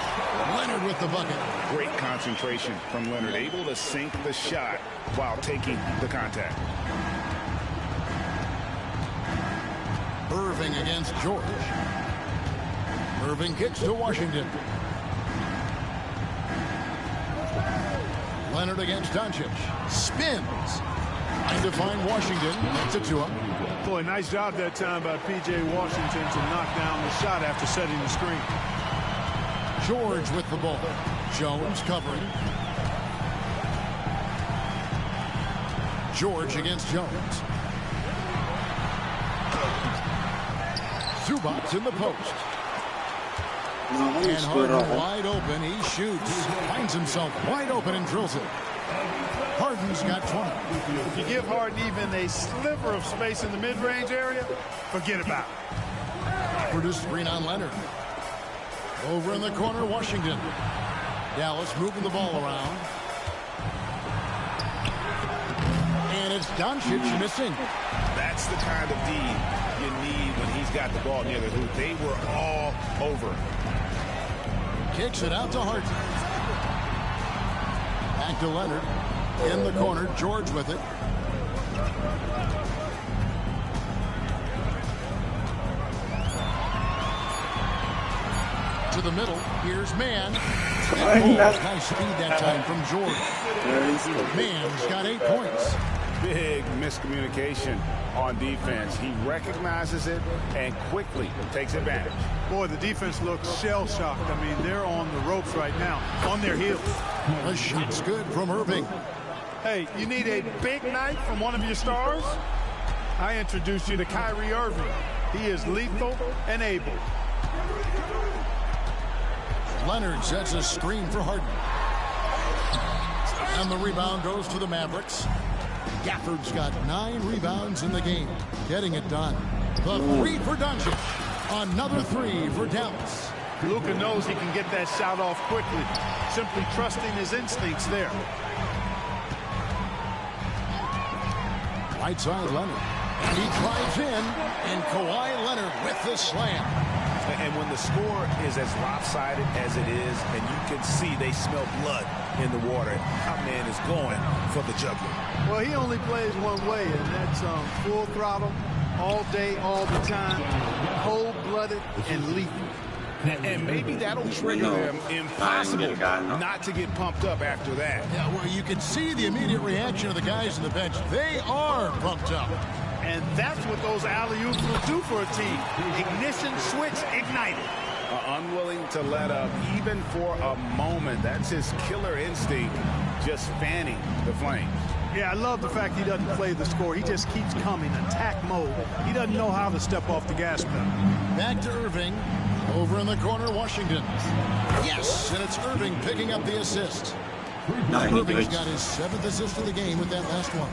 Leonard with the bucket. Great concentration from Leonard. Able to sink the shot while taking the contact. Irving against George. Irving kicks to Washington. Leonard against Doncic. Spins. Trying to find Washington. Gets it to him. Boy, nice job that time by P.J. Washington to knock down the shot after setting the screen. George with the ball. Jones covering. George against Jones. Zubac in the post. And Harden wide open. He shoots. Finds himself wide open and drills it. Harden's got 20. If you give Harden even a sliver of space in the mid-range area, forget about it. Produced screen on Leonard. Over in the corner, Washington. Dallas moving the ball around. And it's Doncic missing. That's the kind of D you need when he's got the ball near the hoop. They were all over. Kicks it out to Harden. Back to Leonard. In the corner, George with it. To the middle, here's Mann. Nice speed that time from George. Mann's got 8 points. Big miscommunication on defense. He recognizes it and quickly takes advantage. Boy, the defense looks shell-shocked. I mean, they're on the ropes right now, on their heels. The shot's good from Irving. Hey, you need a big night from one of your stars? I introduced you to Kyrie Irving. He is lethal and able. Leonard sets a screen for Harden. And the rebound goes to the Mavericks. Gafford's got 9 rebounds in the game. Getting it done. The 3 for Doncic. Another 3 for Dallas. Luka knows he can get that shot off quickly. Simply trusting his instincts there. Right side Leonard. And he drives in. And Kawhi Leonard with the slam. And when the score is as lopsided as it is, and you can see they smell blood in the water, our man is going for the jugular. Well, he only plays one way, and that's full throttle, all day, all the time, cold-blooded and lethal. And maybe that'll trigger them. Impossible not to get pumped up after that. Yeah, well, you can see the immediate reaction of the guys on the bench. They are pumped up. And that's what those alley-oops will do for a team. Ignition switch ignited. Unwilling to let up even for a moment. That's his killer instinct, just fanning the flames. Yeah, I love the fact he doesn't play the score. He just keeps coming, attack mode. He doesn't know how to step off the gas pedal. Back to Irving. Over in the corner, Washington. Yes, and it's Irving picking up the assist. Irving's got his 7th assist of the game with that last one.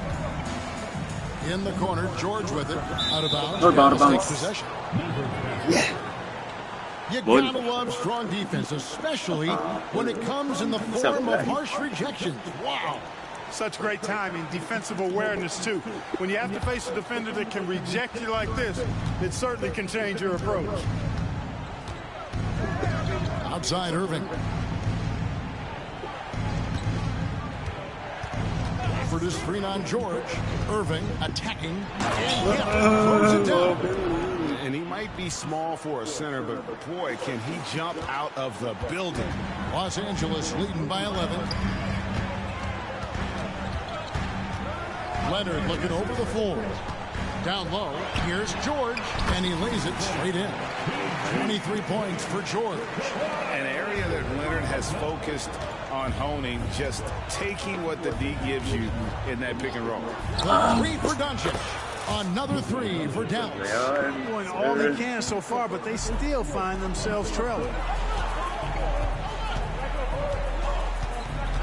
In the corner, George with it. Out of bounds. Takes possession. Yeah. You gotta love strong defense, especially when it comes in the form of harsh rejections. Wow. Such great timing, defensive awareness, too. When you have to face a defender that can reject you like this, it certainly can change your approach. Outside Irving. Effort is screen on George. Irving attacking. And throws it down. And he might be small for a center, but boy, can he jump out of the building. Los Angeles leading by 11. Leonard looking over the floor. Down low, here's George, and he lays it straight in. 23 points for George. An area that Leonard has focused on honing, just taking what the D gives you in that pick and roll. The 3 for Doncic. Another 3 for Dallas. Doing all they can so far, but they still find themselves trailing.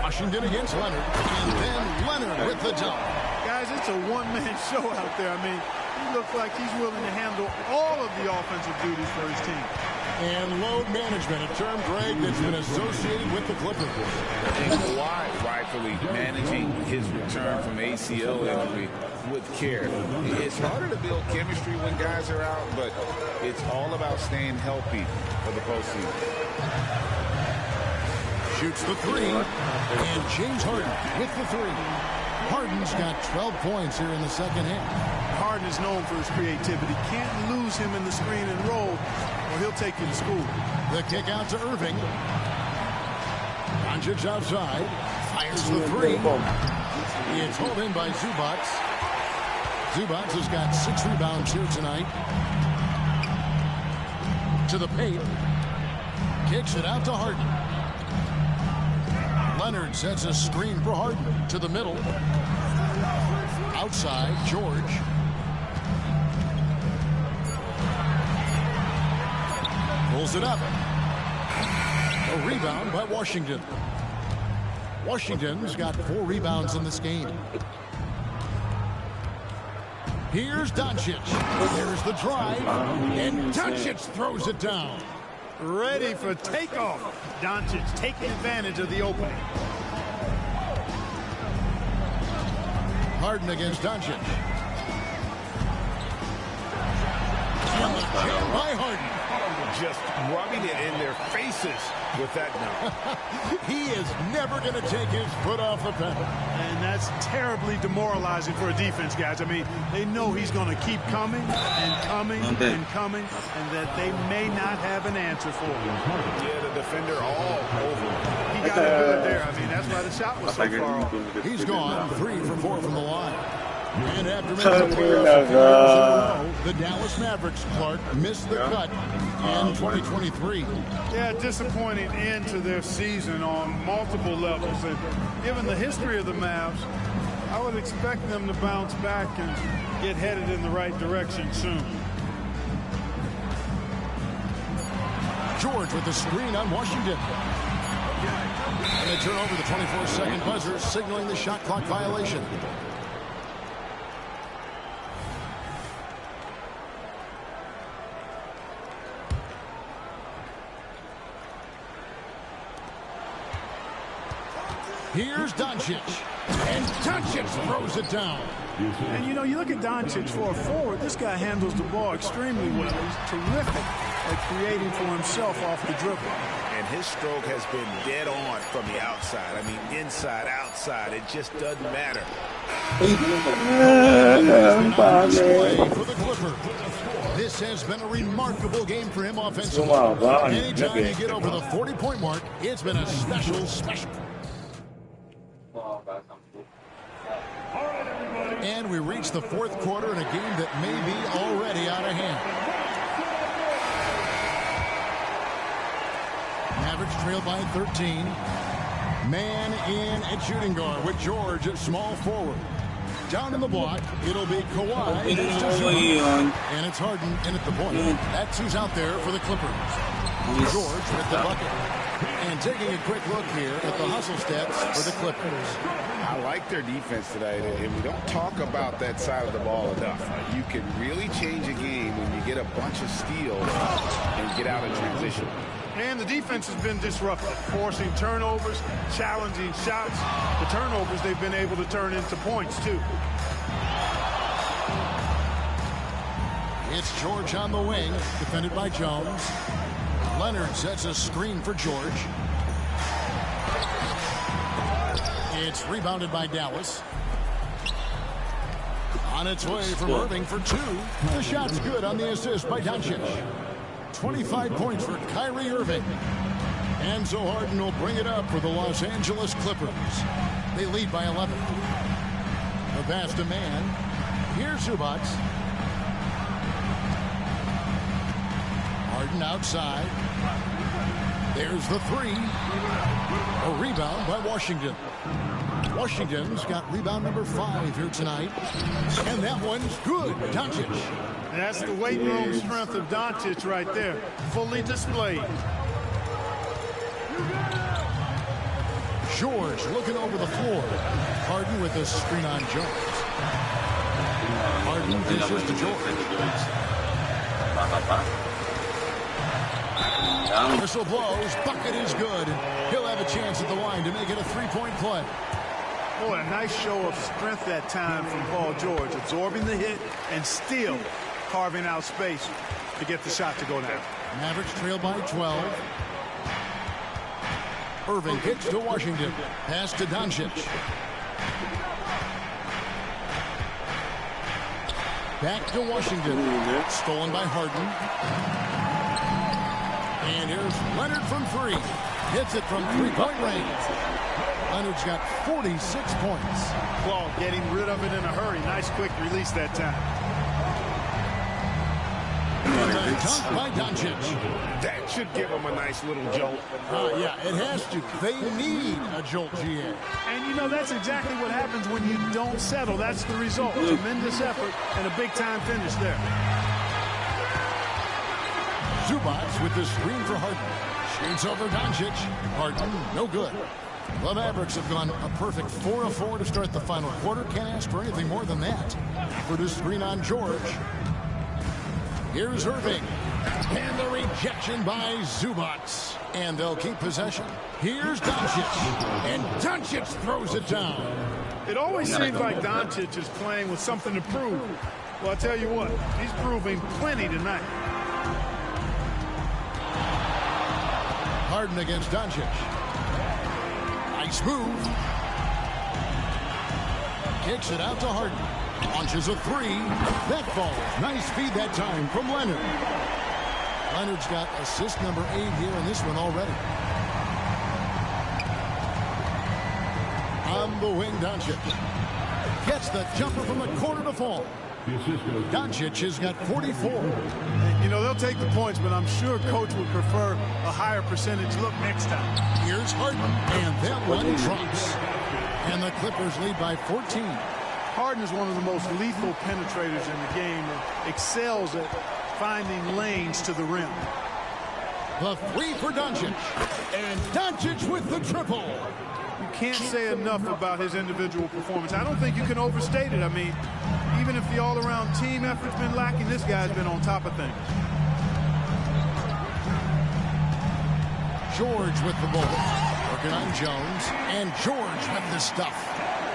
Washington against Leonard, and then Leonard with the dunk. Guys, it's a one-man show out there. I mean, he looks like he's willing to handle all of the offensive duties for his team. And load management, a term, Greg, that's been associated with the Clippers. And Kawhi rightfully managing his return from ACL injury with care. It's harder to build chemistry when guys are out, but it's all about staying healthy for the postseason. Shoots the 3, and James Harden with the 3. Harden's got 12 points here in the second half. Harden is known for his creativity. Can't lose him in the screen and roll, or he'll take you to school. The kick out to Irving. Doncic outside. Fires the 3. It's hauled in by Zubac. Zubac has got 6 rebounds here tonight. To the paint. Kicks it out to Harden. Leonard sets a screen for Harden to the middle. Outside, George. Pulls it up. A rebound by Washington. Washington's got 4 rebounds in this game. Here's Doncic. There's the drive. And Doncic throws it down. Ready for takeoff. Doncic taking advantage of the opening. Harden against Doncic. And the jam by Harden. Just rubbing it in their faces with that dunk. He is never going to take his foot off the pedal. And that's terribly demoralizing for a defense, guys. I mean, they know he's going to keep coming and coming and coming, and that they may not have an answer for him. Yeah, the defender all over. He got it good there. I mean, that's why the shot was so far off. He's gone 3 for 4 from the line. And after missing 3 years in a row, the Dallas Mavericks, Clark, missed the cut in 2023. Yeah, disappointing end to their season on multiple levels. And given the history of the Mavs, I would expect them to bounce back and get headed in the right direction soon. George with the screen on Washington. And they turn over the 24-second buzzer, signaling the shot clock violation. Here's Doncic. And Doncic throws it down. And, you know, you look at Doncic for a forward, this guy handles the ball extremely well. He's terrific at creating for himself off the dribble. And his stroke has been dead on from the outside. I mean, inside, outside, it just doesn't matter. For the Clippers. This has been a remarkable game for him offensively. Anytime you get over the 40-point mark, it's been a special. And we reach the fourth quarter in a game that may be already out of hand. Mavericks trail by 13. Man in at shooting guard with George at small forward. Down in the block, it'll be Kawhi. And it's Harden in at the point. That's who's out there for the Clippers. George with the bucket. And taking a quick look here at the hustle stats for the Clippers. I like their defense tonight, and we don't talk about that side of the ball enough. You can really change a game when you get a bunch of steals and get out of transition. And the defense has been disruptive, forcing turnovers, challenging shots. The turnovers they've been able to turn into points, too. It's George on the wing, defended by Jones. Leonard sets a screen for George. It's rebounded by Dallas. On its way from Irving for two. The shot's good on the assist by Doncic. 25 points for Kyrie Irving. And so Harden will bring it up for the Los Angeles Clippers. They lead by 11. The pass to man. Here's Zubac. Harden outside. There's the three. A rebound by Washington. Washington's got rebound number 5 here tonight. And that one's good. Doncic. And that's the weight room strength of Doncic right there. Fully displayed. George looking over the floor. Harden with a screen on Jones. Harden dishes to George. Whistle blows. Bucket is good. He'll have a chance at the line to make it a three-point play. Boy, a nice show of strength that time from Paul George, absorbing the hit and still carving out space to get the shot to go down. Mavericks trail by 12. Irving kicks to Washington. Pass to Doncic. Back to Washington. Stolen by Harden. And here's Leonard from three. Hits it from three-point range. Leonard's got 46 points. Well, getting rid of it in a hurry. Nice quick release that time. Dunk by Doncic. That should give them a nice little jolt. Yeah, it has to. They need a jolt, GA. And, you know, that's exactly what happens when you don't settle. That's the result. Tremendous effort and a big-time finish there. Zubac with the screen for Harden. Shoots over Doncic. Harden, no good. The Mavericks have gone a perfect 4 of 4 to start the final quarter. Can't ask for anything more than that. For the screen on George. Here's Irving. And the rejection by Zubac. And they'll keep possession. Here's Doncic. And Doncic throws it down. It always seems like Doncic is playing with something to prove. Well, I'll tell you what, he's proving plenty tonight. Harden against Doncic. Nice move. Kicks it out to Harden. Launches a three. That falls. Nice feed that time from Leonard. Leonard's got assist number 8 here in this one already. On the wing, Doncic. Gets the jumper from the corner to fall. Doncic has got 44. You know, they'll take the points, but I'm sure Coach would prefer a higher percentage look next time. Here's Harden, and that one drops. And the Clippers lead by 14. Harden is one of the most lethal penetrators in the game and excels at finding lanes to the rim. The three for Doncic. And Doncic with the triple. You can't say enough about his individual performance. I don't think you can overstate it. I mean, even if the all-around team effort's been lacking, this guy's been on top of things. George with the ball. Working on Jones, and George with the stuff.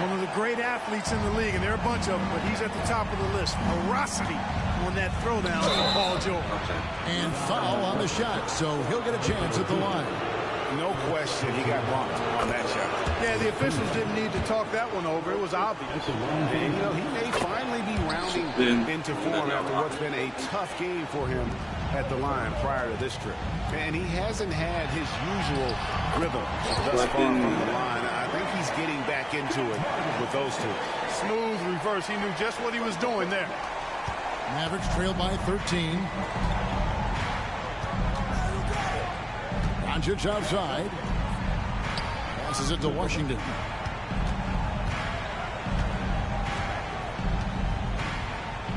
One of the great athletes in the league, and there are a bunch of them, but he's at the top of the list. Ferocity on that throwdown from Paul George. And foul on the shot, so he'll get a chance at the line. No question, he got bumped on that shot. Yeah, the officials didn't need to talk that one over. It was obvious. And, he may finally be rounding into form after what's been a tough game for him at the line prior to this trip. And he hasn't had his usual rhythm thus far from the line. I think he's getting back into it with those two. Smooth reverse. He knew just what he was doing there. Mavericks trail by 13. Doncic outside. Passes it to Washington.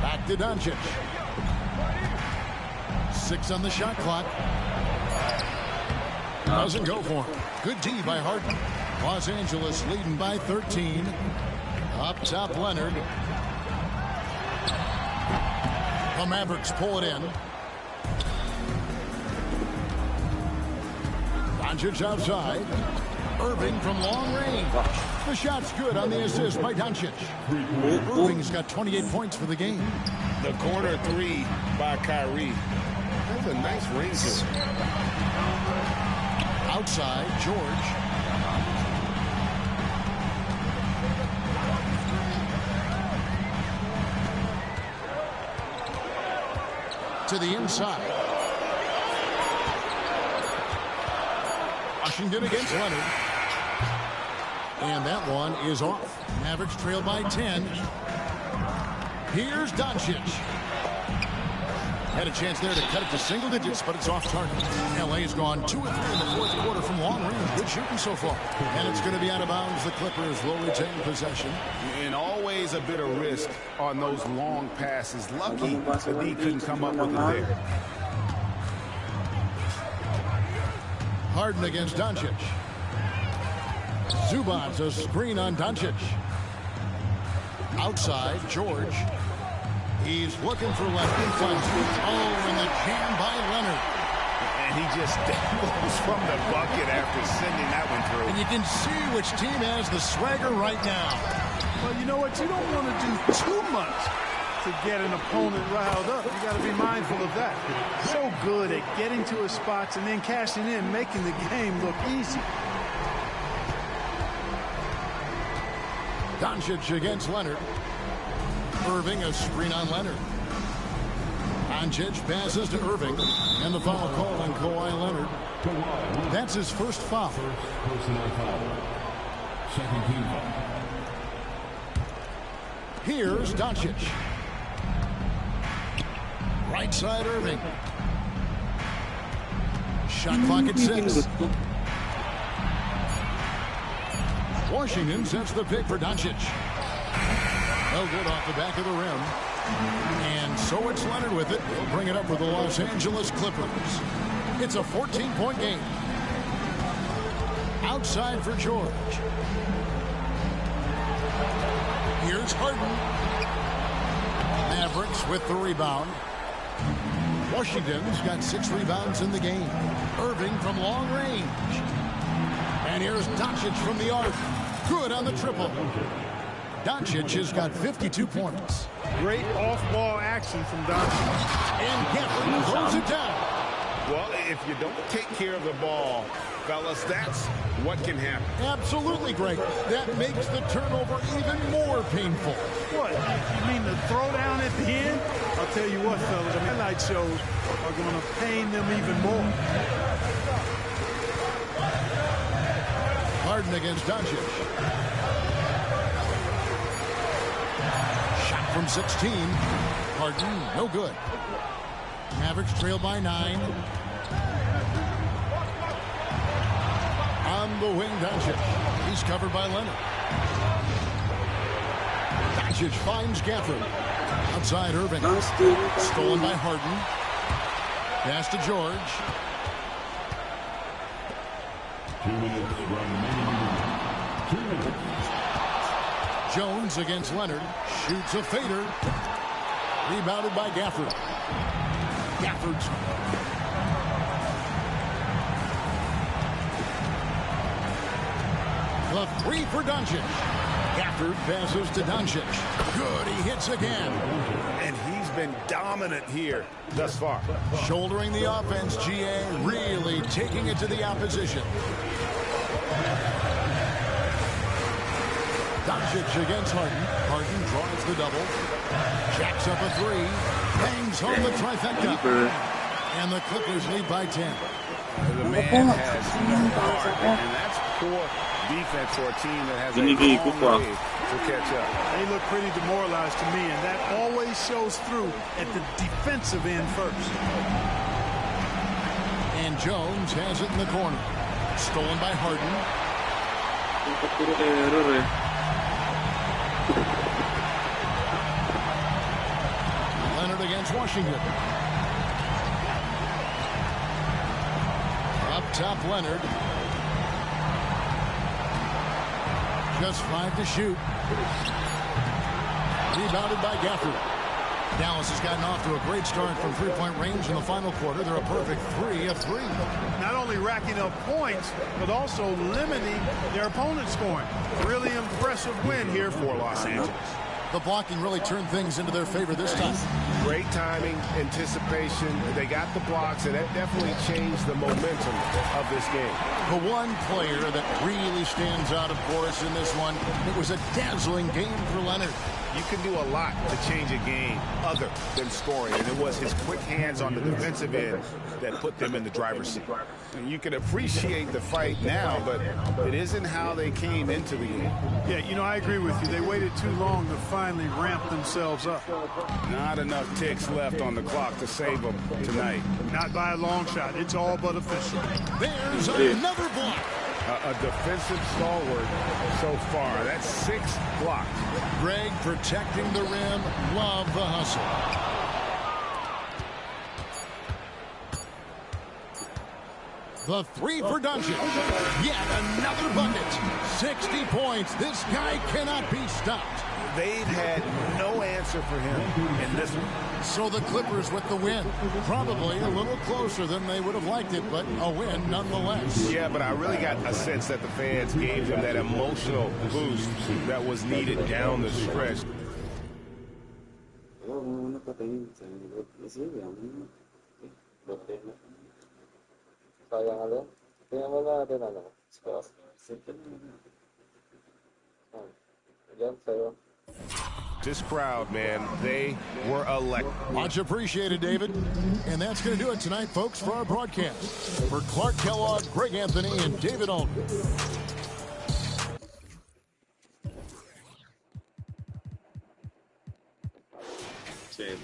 Back to Doncic. 6 on the shot clock. Doesn't go for him. Good D by Harden. Los Angeles leading by 13. Up top, Leonard. The Mavericks pull it in. Doncic outside. Irving from long range. The shot's good on the assist by Doncic. Irving's got 28 points for the game. The corner three by Kyrie. That's a nice ring to it. Outside, George. To the inside. Washington against Leonard. And that one is off. Mavericks trail by 10. Here's Doncic. Had a chance there to cut it to single digits, but it's off target. LA's gone 2 of 3 in the fourth quarter from long range. Good shooting so far. And it's going to be out of bounds. The Clippers will retain possession. And always a bit of risk on those long passes. Lucky that he couldn't come up with it there. Harden against Doncic. Zubac's a screen on Doncic. Outside, George. He's looking for left and finds it. Oh, and the jam by Leonard. And he just goes from the bucket after sending that one through. And you can see which team has the swagger right now. Well, you know what? You don't want to do too much to get an opponent riled up. You got to be mindful of that. So good at getting to his spots and then cashing in, making the game look easy. Doncic against Leonard. Irving, a screen on Leonard. Doncic passes to Irving. And the foul called on Kawhi Leonard. That's his first foul. Second team foul. Here's Doncic. Right side, Irving. Shot clock at 6. Washington sets the pick for Doncic. No good off the back of the rim. And so it's Leonard with it. He'll bring it up for the Los Angeles Clippers. It's a 14-point game. Outside for George. Here's Harden. Mavericks with the rebound. Washington's got 6 rebounds in the game. Irving from long range. And here's Doncic from the arc. Good on the triple. Doncic has got 52 points. Great off-ball action from Doncic. And Gafford throws it down. Well, if you don't take care of the ball, fellas, that's what can happen. Absolutely great. That makes the turnover even more painful. What? You mean the throwdown at the end? I'll tell you what, fellas, the highlight shows are going to pain them even more. Harden against Doncic. Shot from 16. Harden, no good. Mavericks trail by 9. On the wing, Doncic. He's covered by Leonard. Doncic finds Gafford. Outside Irving. Stolen by Harden. Pass to George. 2 minutes remaining. 2 minutes. Jones against Leonard. Shoots a fader. Rebounded by Gafford. Gafford's The three for Doncic. Gafford passes to Doncic. Good, he hits again. And he's been dominant here thus far. Shouldering the offense, GA really taking it to the opposition. Doncic against Harden. Harden draws the double. Jacks up a three. Bangs home the trifecta. And the Clippers lead by 10. The man has no heart, and that's poor defense for a team that has a long way to catch up. They look pretty demoralized to me, and that always shows through at the defensive end first. And Jones has it in the corner. Stolen by Harden. Leonard against Washington. Up top, Leonard. Just 5 to shoot. Rebounded by Gafford. Dallas has gotten off to a great start from three-point range in the final quarter. They're a perfect 3 of 3. Not only racking up points, but also limiting their opponent's scoring. Really impressive win here for Los Angeles. The blocking really turned things into their favor this time. Great timing, anticipation. They got the blocks, and that definitely changed the momentum of this game. The one player that really stands out, of course, in this one, it was a dazzling game for Leonard. You can do a lot to change a game other than scoring, and it was his quick hands on the defensive end that put them in the driver's seat. You can appreciate the fight now, but it isn't how they came into the game. Yeah, you know, I agree with you. They waited too long to finally ramp themselves up. Not enough ticks left on the clock to save them tonight. Not by a long shot. It's all but official. There's another block. A defensive stalwart so far. That's 6 blocks. Greg protecting the rim. Love the hustle. The three for Doncic. Yet another bucket. 60 points. This guy cannot be stopped. They've had no answer for him in this one. So the Clippers with the win. Probably a little closer than they would have liked it, but a win nonetheless. Yeah, but I really got a sense that the fans gave him that emotional boost that was needed down the stretch. This crowd, man, they were electric. Much appreciated, David. And that's going to do it tonight, folks, for our broadcast. For Clark Kellogg, Greg Anthony, and David Alden. Thank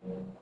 you.